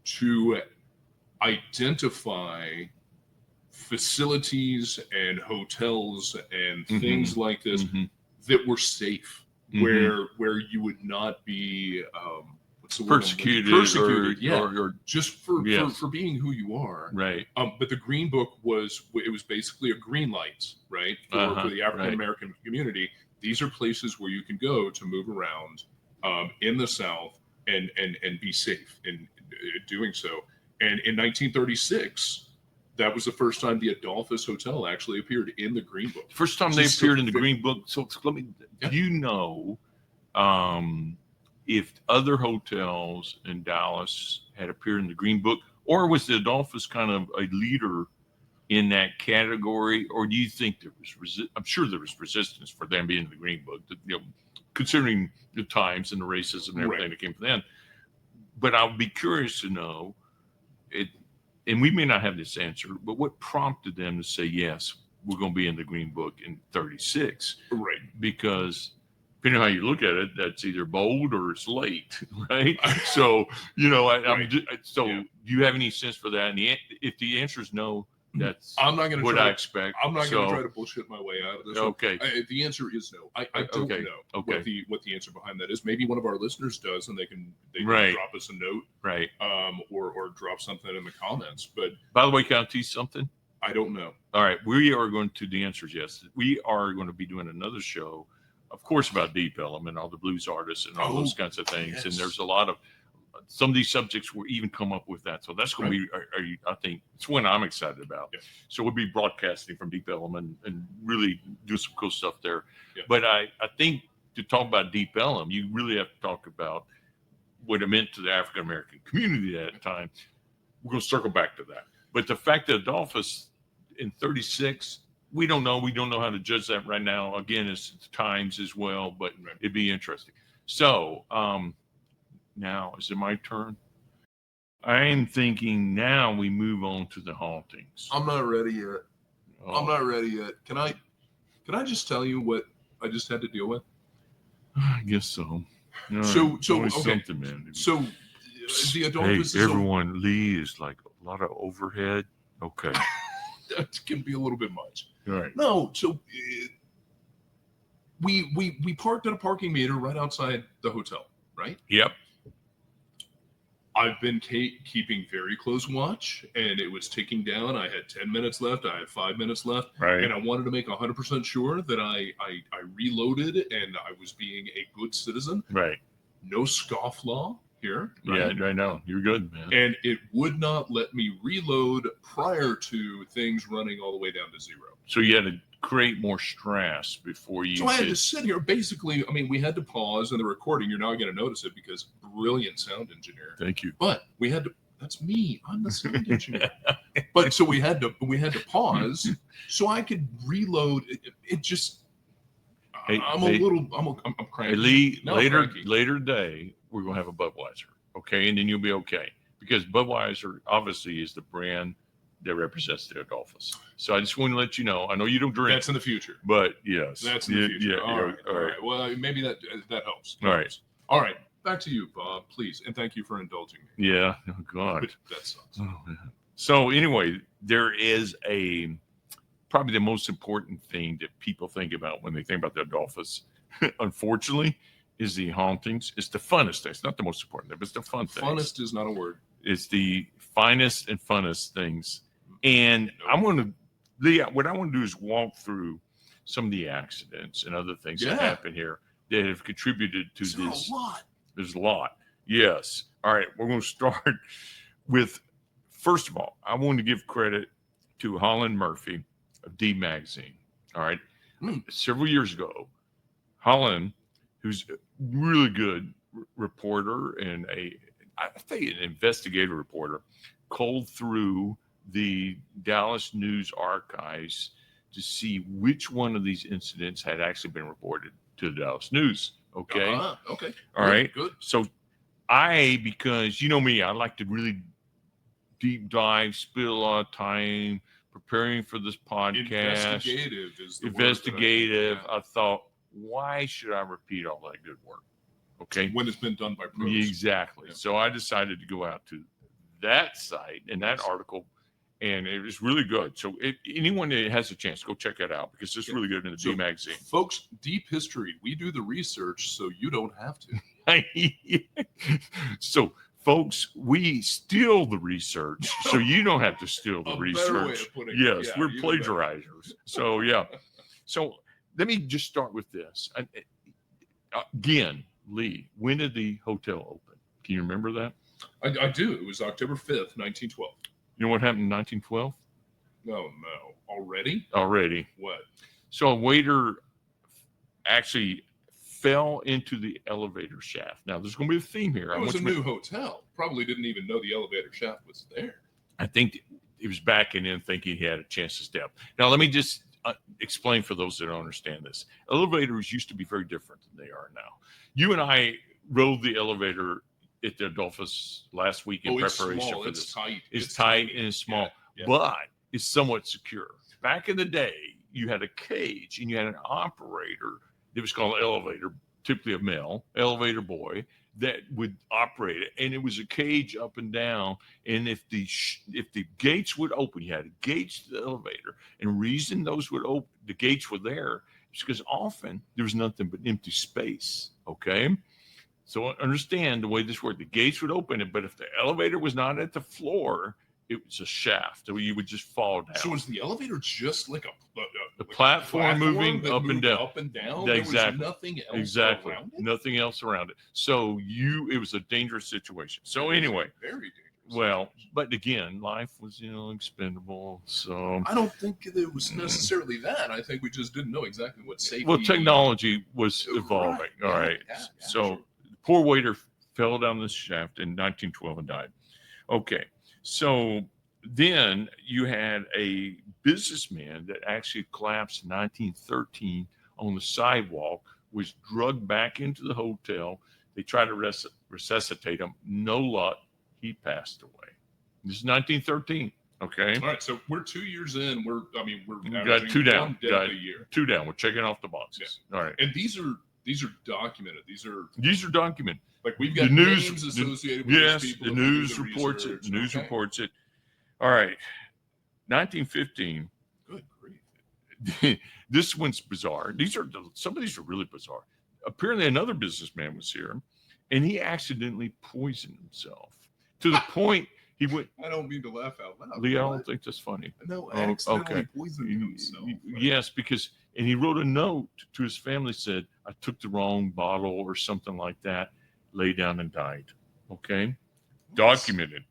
to identify facilities and hotels and things like this that were safe, where you would not be what's the word? Persecuted, yeah, or just for yes. for being who you are. Right. But the Green Book was basically a green light, right, for the African American community. These are places where you can go to move around in the South and be safe in doing so. And in 1936, that was the first time the Adolphus Hotel actually appeared in the Green Book. First time they appeared in the Green Book. So let me. Yeah. Do you know if other hotels in Dallas had appeared in the Green Book, or was the Adolphus kind of a leader in that category, or do you think there was I'm sure there was resistance for them being in the Green Book, considering the times and the racism and everything that came from then. But I'll be curious to know it, and we may not have this answer, but what prompted them to say, yes, we're going to be in the Green Book in 36? Right. Because depending on how you look at it, that's either bold or it's late, right? So, do you have any sense for that? And if the answer is no, that's I'm not going to what I expect. I'm not going to try to bullshit my way out of this. Okay. The answer is no. I don't know what the answer behind that is. Maybe one of our listeners does, and they can drop us a note, right? Or drop something in the comments. But by the way, can I teach something? I don't know. All right, we are going to. The answer is yes. We are going to be doing another show, of course, about Deep Element, all the blues artists, and all those kinds of things. Yes. And there's a lot of. Some of these subjects will even come up with that. So that's going to be, I think, it's one I'm excited about. Yeah. So we'll be broadcasting from Deep Element and really do some cool stuff there. Yeah. But I think to talk about Deep Element, you really have to talk about what it meant to the African American community at that time. We're going to circle back to that. But the fact that Adolphus in 36, we don't know. We don't know how to judge that right now. Again, it's times as well, but it'd be interesting. So, now, is it my turn? I am thinking now we move on to the hauntings. I'm not ready yet. I'm not ready yet. Can I just tell you what I just had to deal with? I guess so. So okay. Something, man. So the Adolphus. Hey, everyone, Lee is like a lot of overhead. Okay. That can be a little bit much. All right. No, so we parked at a parking meter right outside the hotel, right? Yep. I've been keeping very close watch, and it was ticking down. I had 10 minutes left. I had 5 minutes left. Right. And I wanted to make 100% sure that I reloaded and I was being a good citizen. Right. No scofflaw here. Right? Yeah, I know. You're good, man. And it would not let me reload prior to things running all the way down to zero. So you had to create more stress before you. So I had to sit here. Basically, I mean, we had to pause in the recording. You're not going to notice it because brilliant sound engineer. Thank you. But we had to. That's me. I'm the sound engineer. But so we had to pause so I could reload. It just. I'm cranky. Hey, Lee, later day we're gonna have a Budweiser, okay, and then you'll be okay because Budweiser obviously is the brand that represents the Adolphus. So I just want to let you know. I know you don't drink. That's in the future. But yes. That's in the future. Yeah, all right. Well, maybe that helps. All right. Back to you, Bob, please. And thank you for indulging me. Yeah. Oh, God. That sucks. Oh, man. So anyway, there is probably the most important thing that people think about when they think about the Adolphus, unfortunately, is the hauntings. It's the funnest thing. It's not the most important thing, but it's the fun thing. Funnest is not a word. It's the finest and funnest things. And what I want to do is walk through some of the accidents and other things that happen here that have contributed to this. There's a lot. Yes. All right. We're going to start with, first of all, I want to give credit to Holland Murphy of D Magazine. All right. Several years ago, Holland, who's a really good reporter and I think an investigative reporter, culled through the Dallas News archives to see which one of these incidents had actually been reported to the Dallas News. Okay. Okay. All right. Good. So because you know me, I like to really deep dive, spend a lot of time preparing for this podcast. Investigative. I thought, why should I repeat all that good work? Okay. When it's been done by pros. Exactly. Yeah. So I decided to go out to that site and that article, and it was really good. So anyone that has a chance, go check that out because it's really good in the D Magazine. Folks, Deep History, we do the research so you don't have to. So, folks, we steal the research, so you don't have to steal the A better way research. of putting it. Yes, Yeah, we're even plagiarizers. So, yeah. So, let me just start with this. Again, Lee, when did the hotel open? Can you remember that? I do. It was October 5th, 1912. You know what happened in 1912? No. Already? Already. What? So, a waiter actually fell into the elevator shaft. Now, there's going to be a theme here. It was a new hotel. Probably didn't even know the elevator shaft was there. I think he was backing in thinking he had a chance to step. Now, let me just explain for those that don't understand this. Elevators used to be very different than they are now. You and I rode the elevator at the Adolphus last week in preparation for this. It's tight and it's small, but it's somewhat secure. Back in the day, you had a cage and you had an operator. It was called an elevator, typically a male elevator boy that would operate it, and it was a cage up and down. And if the gates would open, you had gates to the elevator, and reason those would open, the gates were there, is because often there was nothing but empty space. Okay, so understand the way this worked. The gates would open it, but if the elevator was not at the floor, it was a shaft, so you would just fall down. So was the elevator just like a platform moving up and down? Up and down. Exactly. There was nothing else around it? Nothing else around it. So it was a dangerous situation. So anyway, very dangerous. Well, but again, life was expendable. So I don't think it was necessarily that. I think we just didn't know exactly what safety. Well, technology was evolving. Right. All right. Yeah, So sure. the poor waiter fell down this shaft in 1912 and died. Okay. So then you had a businessman that actually collapsed in 1913 on the sidewalk, was drugged back into the hotel. They tried to resuscitate him. No luck. He passed away. This is 1913. Okay. All right. So we're 2 years in. We're We got averaging two down. one death a year. Two down. We're checking off the boxes. Yeah. All right. And these are documented. These are documented. like we've got The news names associated with Yes, these people. the that we do news reports research. it. The news Okay. reports it. All right. 1915. Good grief. This one's bizarre. Some of these are really bizarre. Apparently, another businessman was here, and he accidentally poisoned himself to the point he went. I don't mean to laugh out loud. Lee, I don't think that's funny. No, Oh, accidentally okay. poisoned himself. Yes, and he wrote a note to his family, said, "I took the wrong bottle or something like that, lay down and died." Okay, documented.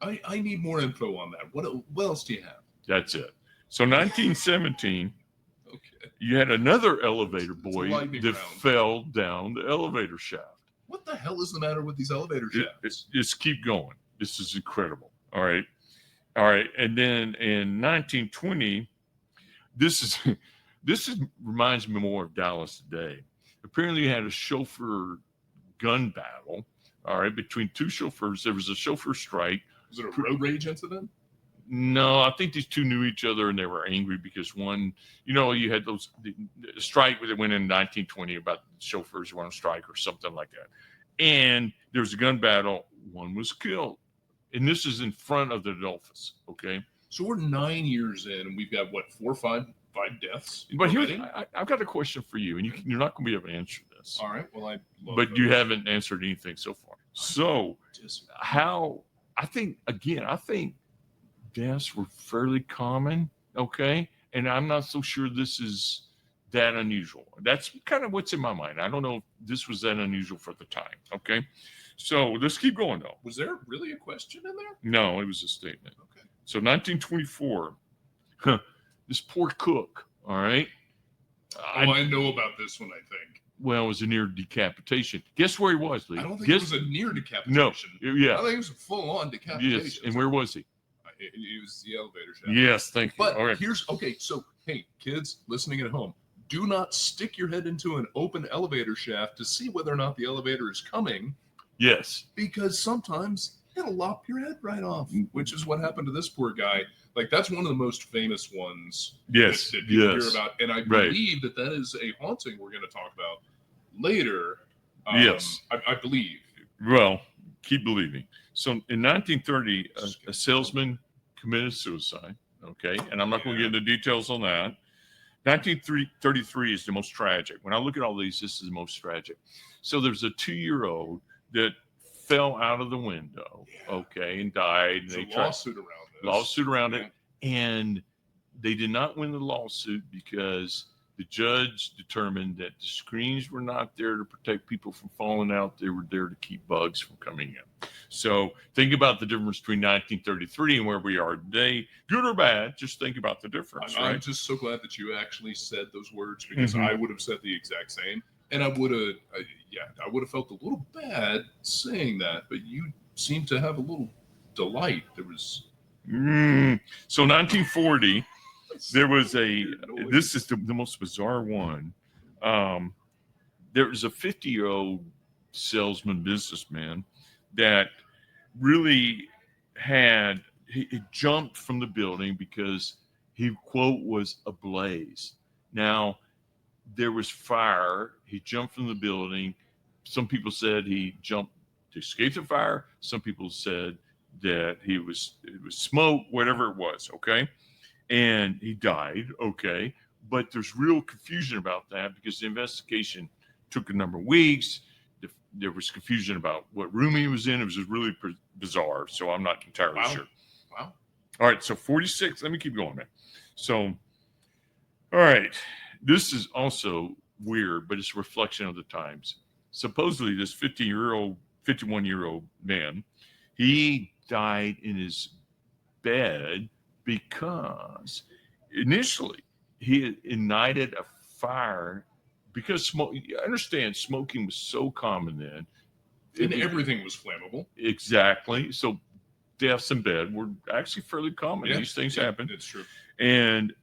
I need more info on that. What else do you have? That's it. So 1917. Okay. You had another elevator It's a boy lightning that round. fell down the elevator shaft. What the hell is the matter with these elevator shafts? Just keep going. This is incredible. All right. And then in 1920, this reminds me more of Dallas today. Apparently, you had a chauffeur gun battle. All right, between two chauffeurs. There was a chauffeur strike. Was it a road rage incident? No, I think these two knew each other and they were angry because one, you had the strike that went in 1920 about chauffeurs who were on strike or something like that. And there was a gun battle. One was killed. And this is in front of the Adolphus. Okay. So we're 9 years in and we've got 4 or 5 deaths. But here's, already? I've got a question for you, and you're not going to be able to answer this. All right. Well, But you haven't answered anything so far. So I think deaths were fairly common, okay? And I'm not so sure this is that unusual. That's kind of what's in my mind. I don't know if this was that unusual for the time, okay? So let's keep going, though. Was there really a question in there? No, it was a statement. Okay. So 1924, this poor cook, all right? I know about this one, I think. Well, it was a near decapitation. Guess where he was, Lee? I don't think it was a near decapitation. No, yeah. I think it was a full-on decapitation. Yes, and where was he? It was the elevator shaft. Yes, thank you. But All right. so hey, kids listening at home, do not stick your head into an open elevator shaft to see whether or not the elevator is coming. Yes. Because sometimes it'll lop your head right off, which is what happened to this poor guy. Like, that's one of the most famous ones Yes. that people Yes. hear about. And I Right. believe that is a haunting we're going to talk about later. Yes. I believe. Well, keep believing. So in 1930, a salesman committed suicide. Okay. And I'm not going to get into details on that. 1933 is the most tragic. When I look at all these, this is the most tragic. So there's a 2-year-old that fell out of the window, okay, and died. There's They a lawsuit around this. lawsuit around it, and they did not win the lawsuit because the judge determined that the screens were not there to protect people from falling out. They were there to keep bugs from coming in. So think about the difference between 1933 and where we are today, good or bad. Just think about the difference, I'm right? just so glad that you actually said those words, because Mhm. I would have said the exact same. And I would have felt a little bad saying that, but you seem to have a little delight. There was So 1940, there was noise. this is the most bizarre one. There was a 50-year-old salesman, businessman that really he jumped from the building because he, quote, was ablaze. Now, there was fire. He jumped from the building. Some people said he jumped to escape the fire. Some people said that it was smoke, whatever it was, okay? And he died, okay? But there's real confusion about that because the investigation took a number of weeks. There was confusion about what room he was in. It was just really bizarre, so I'm not entirely sure. Wow. All right, so 46. Let me keep going, man. So, all right, this is also weird, but it's a reflection of the times. Supposedly, this 51-year-old man, he died in his bed because initially he had ignited a fire because smoke. I understand smoking was so common then. And everything was flammable. Exactly. So deaths in bed were actually fairly common. Yeah, These things happen. It's true. And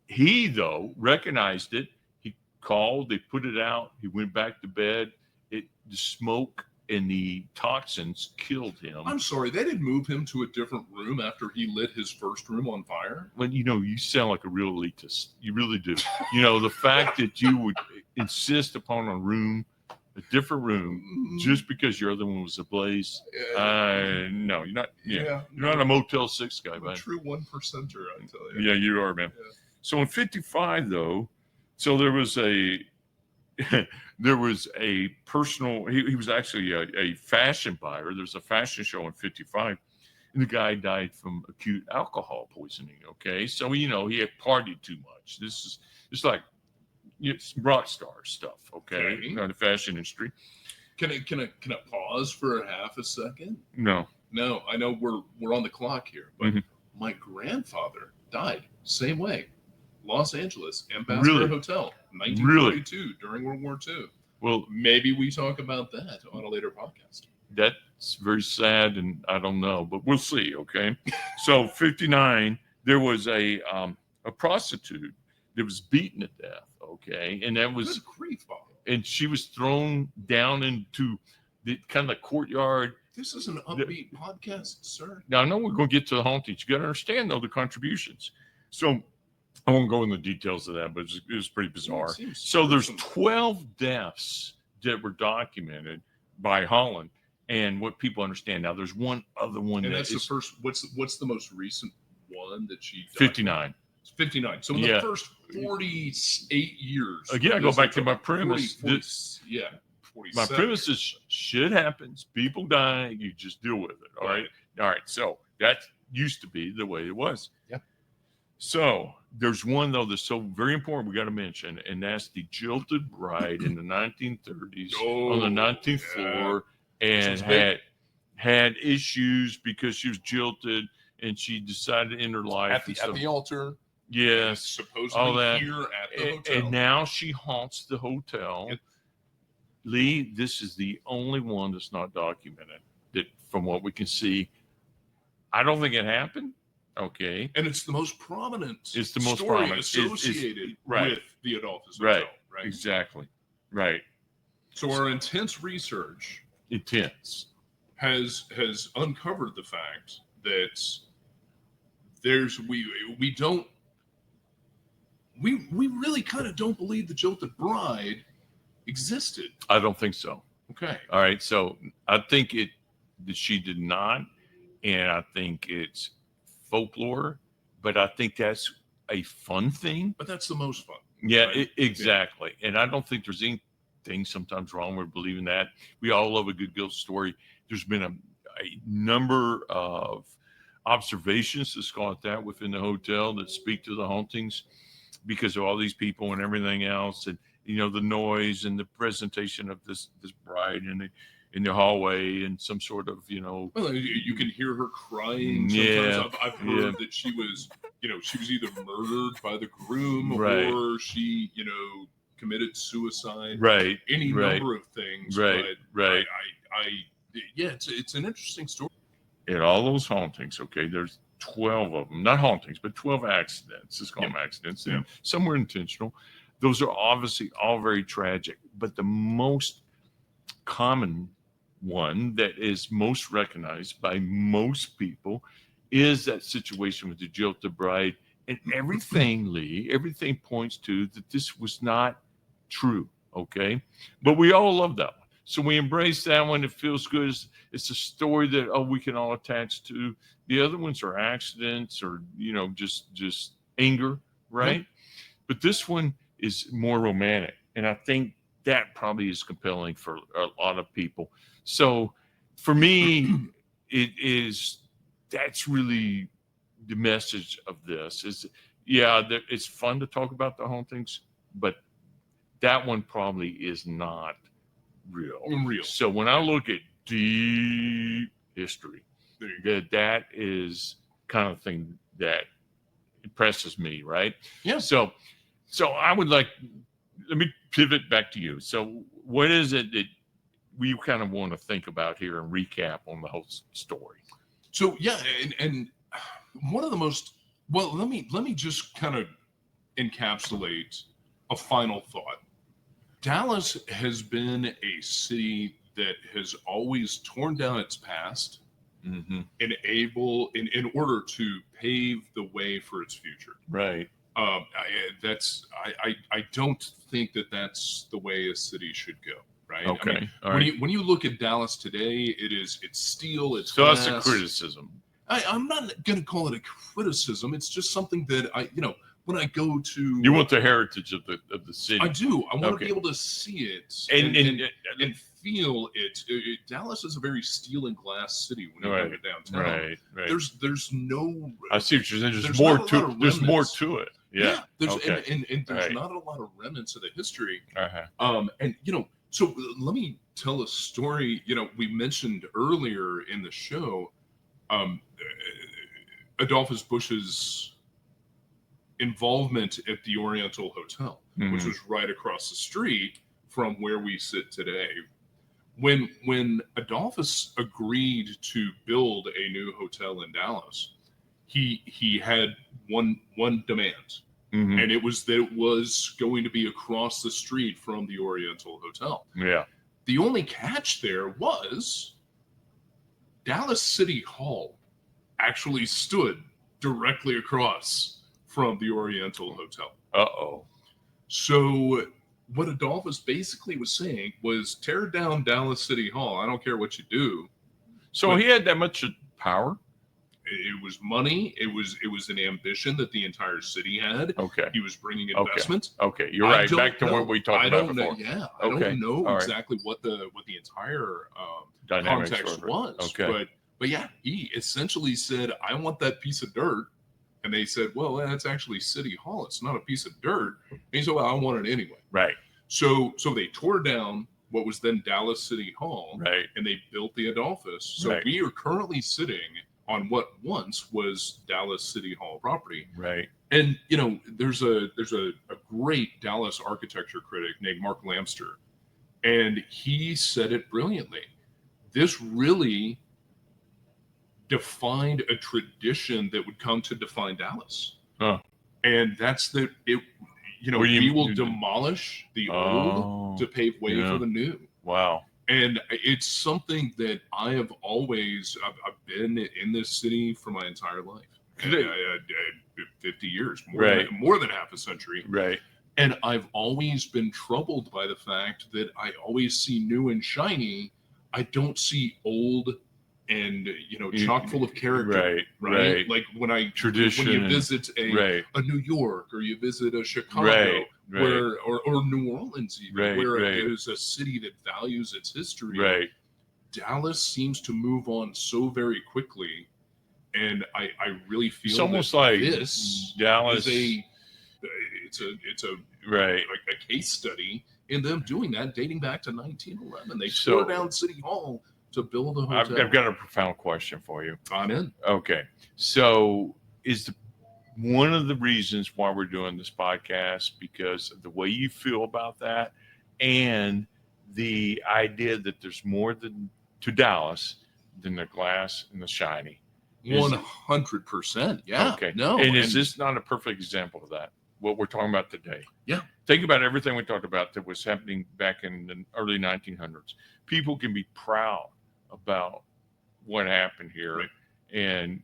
he, though, recognized it. He called, they put it out. He went back to bed. The smoke and the toxins killed him. I'm sorry, they didn't move him to a different room after he lit his first room on fire? Well, you sound like a real elitist. You really do. The fact that you would insist upon a different room, just because your other one was ablaze. No, you're not. You're not a Motel 6 guy, man. A true 1%er, I tell you. Yeah, you are, man. Yeah. So in 55, though, so there was a personal. He was actually a fashion buyer. There's a fashion show in 55, and the guy died from acute alcohol poisoning. Okay, so he had partied too much. This is it's like it's rock star stuff. Okay, in the fashion industry. Can I pause for a half a second? No, I know we're on the clock here, but my grandfather died same way. Los Angeles, Ambassador Hotel, 1942, during World War II. Well, maybe we talk about that on a later podcast. That's very sad, and I don't know, but we'll see. Okay, so 59, there was a prostitute that was beaten to death. Okay, and that was good grief, Bob. And she was thrown down into the kind of courtyard. This is an upbeat podcast, sir. Now I know we're going to get to the hauntings. You got to understand though the contributions. So I won't go into the details of that, but it was pretty bizarre. So there's 12 deaths that were documented by Holland, and what people understand now. There's one other one, and that's the first. What's the most recent one that she? 59. 59. So in the first 48 years. Again, I go back to my premise. 47. My premise is shit happens. People die. You just deal with it. All right. So that used to be the way it was. Yeah. So there's one though that's so very important we got to mention, and that's the jilted bride in the 1930s on the 19th floor, and had issues because she was jilted, and she decided to end her life at the altar. Yes, supposedly all that. Here at the hotel. And now she haunts the hotel. Yep. Lee, this is the only one that's not documented. That, from what we can see, I don't think it happened. Okay, and it's the most prominent. It's the most story prominent associated with the Adolphus Hotel. Right. Exactly. Right. So our intense research has uncovered the fact that we really kind of don't believe the jilted bride existed. I don't think so. Okay. All right. So I think that she did not, and I think it's folklore, but I think that's a fun thing. But that's the most fun. Yeah, right? exactly. And I don't think there's anything sometimes wrong with believing that. We all love a good ghost story. There's been a number of observations, let's call it that, within the hotel that speak to the hauntings because of all these people and everything else, and the noise and the presentation of this bride in the hallway, and some sort of Well, you can hear her crying. Sometimes Yeah, I've heard that she was either murdered by the groom Right. or she committed suicide. right, Any right, number of things. right, But right. yeah, it's an interesting story. In all those hauntings, okay, there's 12 of them, not hauntings, but 12 accidents. Let's call them accidents. And some were intentional. Those are obviously all very tragic, but the most common one that is most recognized by most people is that situation with the jilted bride. And everything, Lee, everything points to that this was not true, okay? But we all love that one. So we embrace that one. It feels good. It's a story that we can all attach to. The other ones are accidents or just anger, right? But this one is more romantic, and I think that probably is compelling for a lot of people. So for me, that's really the message of this. It's fun to talk about the hauntings, but that one probably is not real. So when I look at deep history, that is kind of thing that impresses me, right? Yeah. So I would let me pivot back to you. So what is it that we kind of want to think about here and recap on the whole story? So yeah, and one of the most let me just kind of encapsulate a final thought. Dallas has been a city that has always torn down its past in order to pave the way for its future. Right. I don't think that that's the way a city should go. Right. Okay. I mean, when you look at Dallas today, it's steel. It's so glass. That's a criticism. I'm not going to call it a criticism. It's just something that when I go to, you want the heritage of the city. I do. I want to be able to see it and feel it. Dallas is a very steel and glass city when you go downtown. Right. There's no. I see what you're saying. There's more to it. Yeah. And there's not a lot of remnants of the history. So let me tell a story. We mentioned earlier in the show, Adolphus Busch's involvement at the Oriental Hotel, which was right across the street from where we sit today. When Adolphus agreed to build a new hotel in Dallas, he had one demand, and it was that it was going to be across the street from the Oriental Hotel. Yeah. The only catch there was Dallas City Hall actually stood directly across from the Oriental Hotel. So what Adolphus basically was saying was tear down Dallas City Hall. I don't care what you do. So he had that much power? It was money. It was an ambition that the entire city had. Okay. He was bringing investment. Okay. You're right. Back to what we talked about before. I don't know exactly what the entire context was. Okay. But yeah, he essentially said, I want that piece of dirt. And they said, well, that's actually City Hall. It's not a piece of dirt. And he said, well, I want it anyway. Right. So they tore down what was then Dallas City Hall. Right. And they built the Adolphus. So we are currently sitting on what once was Dallas City Hall property. Right. And, there's a great Dallas architecture critic named Mark Lamster. And he said it brilliantly. This really defined a tradition that would come to define Dallas. And that's that we will demolish the old to pave way for the new. Wow. And it's something that I have always, I've been in this city for my entire life. 50 years, more than half a century. Right. And I've always been troubled by the fact that I always see new and shiny. I don't see old and chock full of character. Right. Like when Tradition. When you visit a New York, or you visit a Chicago, where or New Orleans, even, where there's a city that values its history. Right. Dallas seems to move on so very quickly, and I really feel it's almost like this Dallas is it's a case study in them doing that, dating back to 1911. They tore down City Hall to build a hotel. I've got a profound question for you. I'm in. Okay, so is one of the reasons why we're doing this podcast because of the way you feel about that, and the idea that there's more to Dallas than the glass and the shiny. 100%. Yeah. Okay. No. And is this not a perfect example of that? What we're talking about today? Yeah. Think about everything we talked about that was happening back in the early 1900s. People can be proud about what happened here. Right. And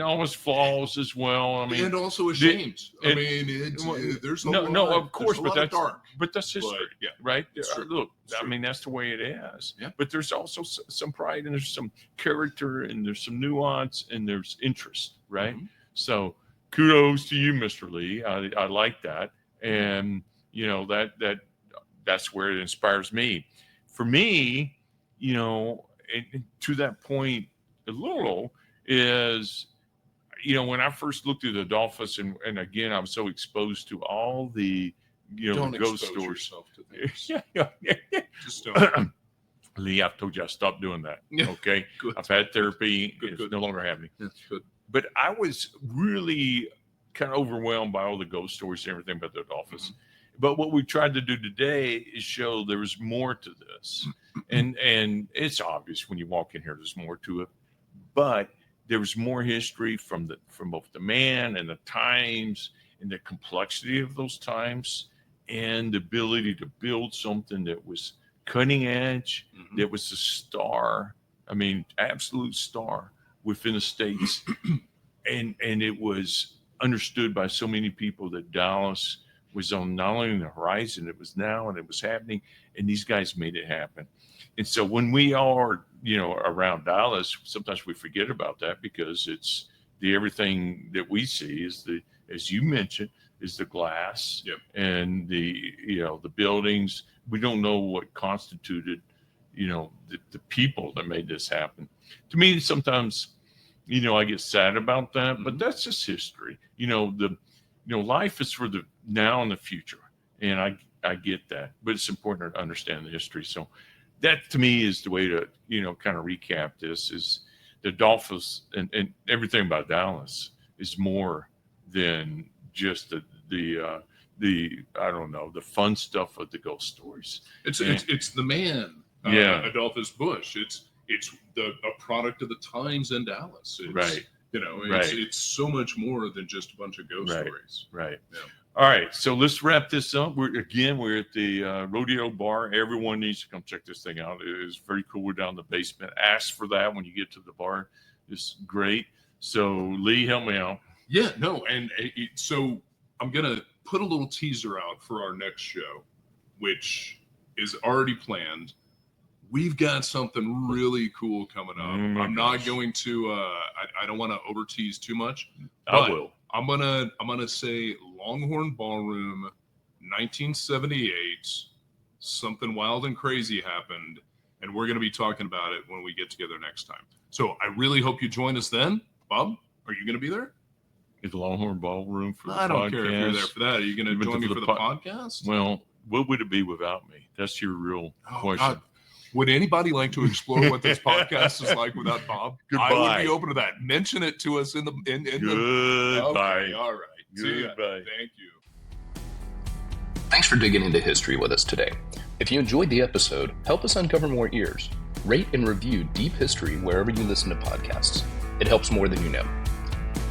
all its flaws as well. I mean, and also ashamed. There's a lot, of course, but that's history, right? Look, I mean, that's the way it is. Yeah. But there's also some pride, and there's some character, and there's some nuance, and there's interest, right? Mm-hmm. So, kudos to you, Mr. Lee. I like that, and that's where it inspires me. For me, and to that point, a little. Is, when I first looked at Adolphus, and again, I was so exposed to all the, don't the ghost expose stories. Yourself to things. Yeah. Just don't. Lee, I've told you I stopped doing that. Yeah. Okay. Good. I've had therapy. It's Good. no longer happening. That's good. But I was really kind of overwhelmed by all the ghost stories and everything about the Adolphus. Mm-hmm. But what we tried to do today is show there was more to this. and it's obvious when you walk in here, there's more to it. But there was more history from both the man and the times and the complexity of those times and the ability to build something that was cutting edge, that was a star. I mean, absolute star within the States. and it was understood by so many people that Dallas was on not only the horizon, it was now and it was happening. And these guys made it happen. And so when we are, around Dallas, sometimes we forget about that because it's everything that we see is as you mentioned, is the glass and the buildings. We don't know what constituted, the people that made this happen. To me, sometimes, I get sad about that, but that's just history. Life is for the now and the future. And I get that, but it's important to understand the history. So that to me is the way to, kind of recap this is the Adolphus and everything about Dallas is more than just the I don't know, the fun stuff of the ghost stories. It's the man, Adolphus Busch. It's a product of the times in Dallas. It's, it's so much more than just a bunch of ghost stories. Right. Yeah. All right, so let's wrap this up. We're at the Rodeo Bar. Everyone needs to come check this thing out. It is very cool. We're down in the basement. Ask for that when you get to the bar. It's great. So, Lee, help me out. Yeah, no, and so I'm going to put a little teaser out for our next show, which is already planned. We've got something really cool coming up. I'm not going to, I don't want to over tease too much. I will. I'm gonna say Longhorn Ballroom, 1978. Something wild and crazy happened, and we're gonna be talking about it when we get together next time. So I really hope you join us then. Bob, are you gonna be there? Is the Longhorn Ballroom for the podcast? I don't care if you're there for that. Are you gonna join me for the podcast? Well, what would it be without me? That's your real question. God. Would anybody like to explore what this podcast is like without Bob? Goodbye. I would be open to that. Mention it to us in the Goodbye. Okay, all right. See ya. Goodbye. Thank you. Thanks for digging into history with us today. If you enjoyed the episode, help us uncover more ears. Rate and review Deep History wherever you listen to podcasts. It helps more than you know.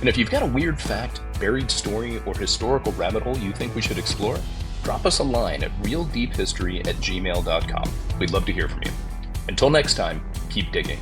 And if you've got a weird fact, buried story, or historical rabbit hole you think we should explore, drop us a line at realdeephistory@gmail.com. We'd love to hear from you. Until next time, keep digging.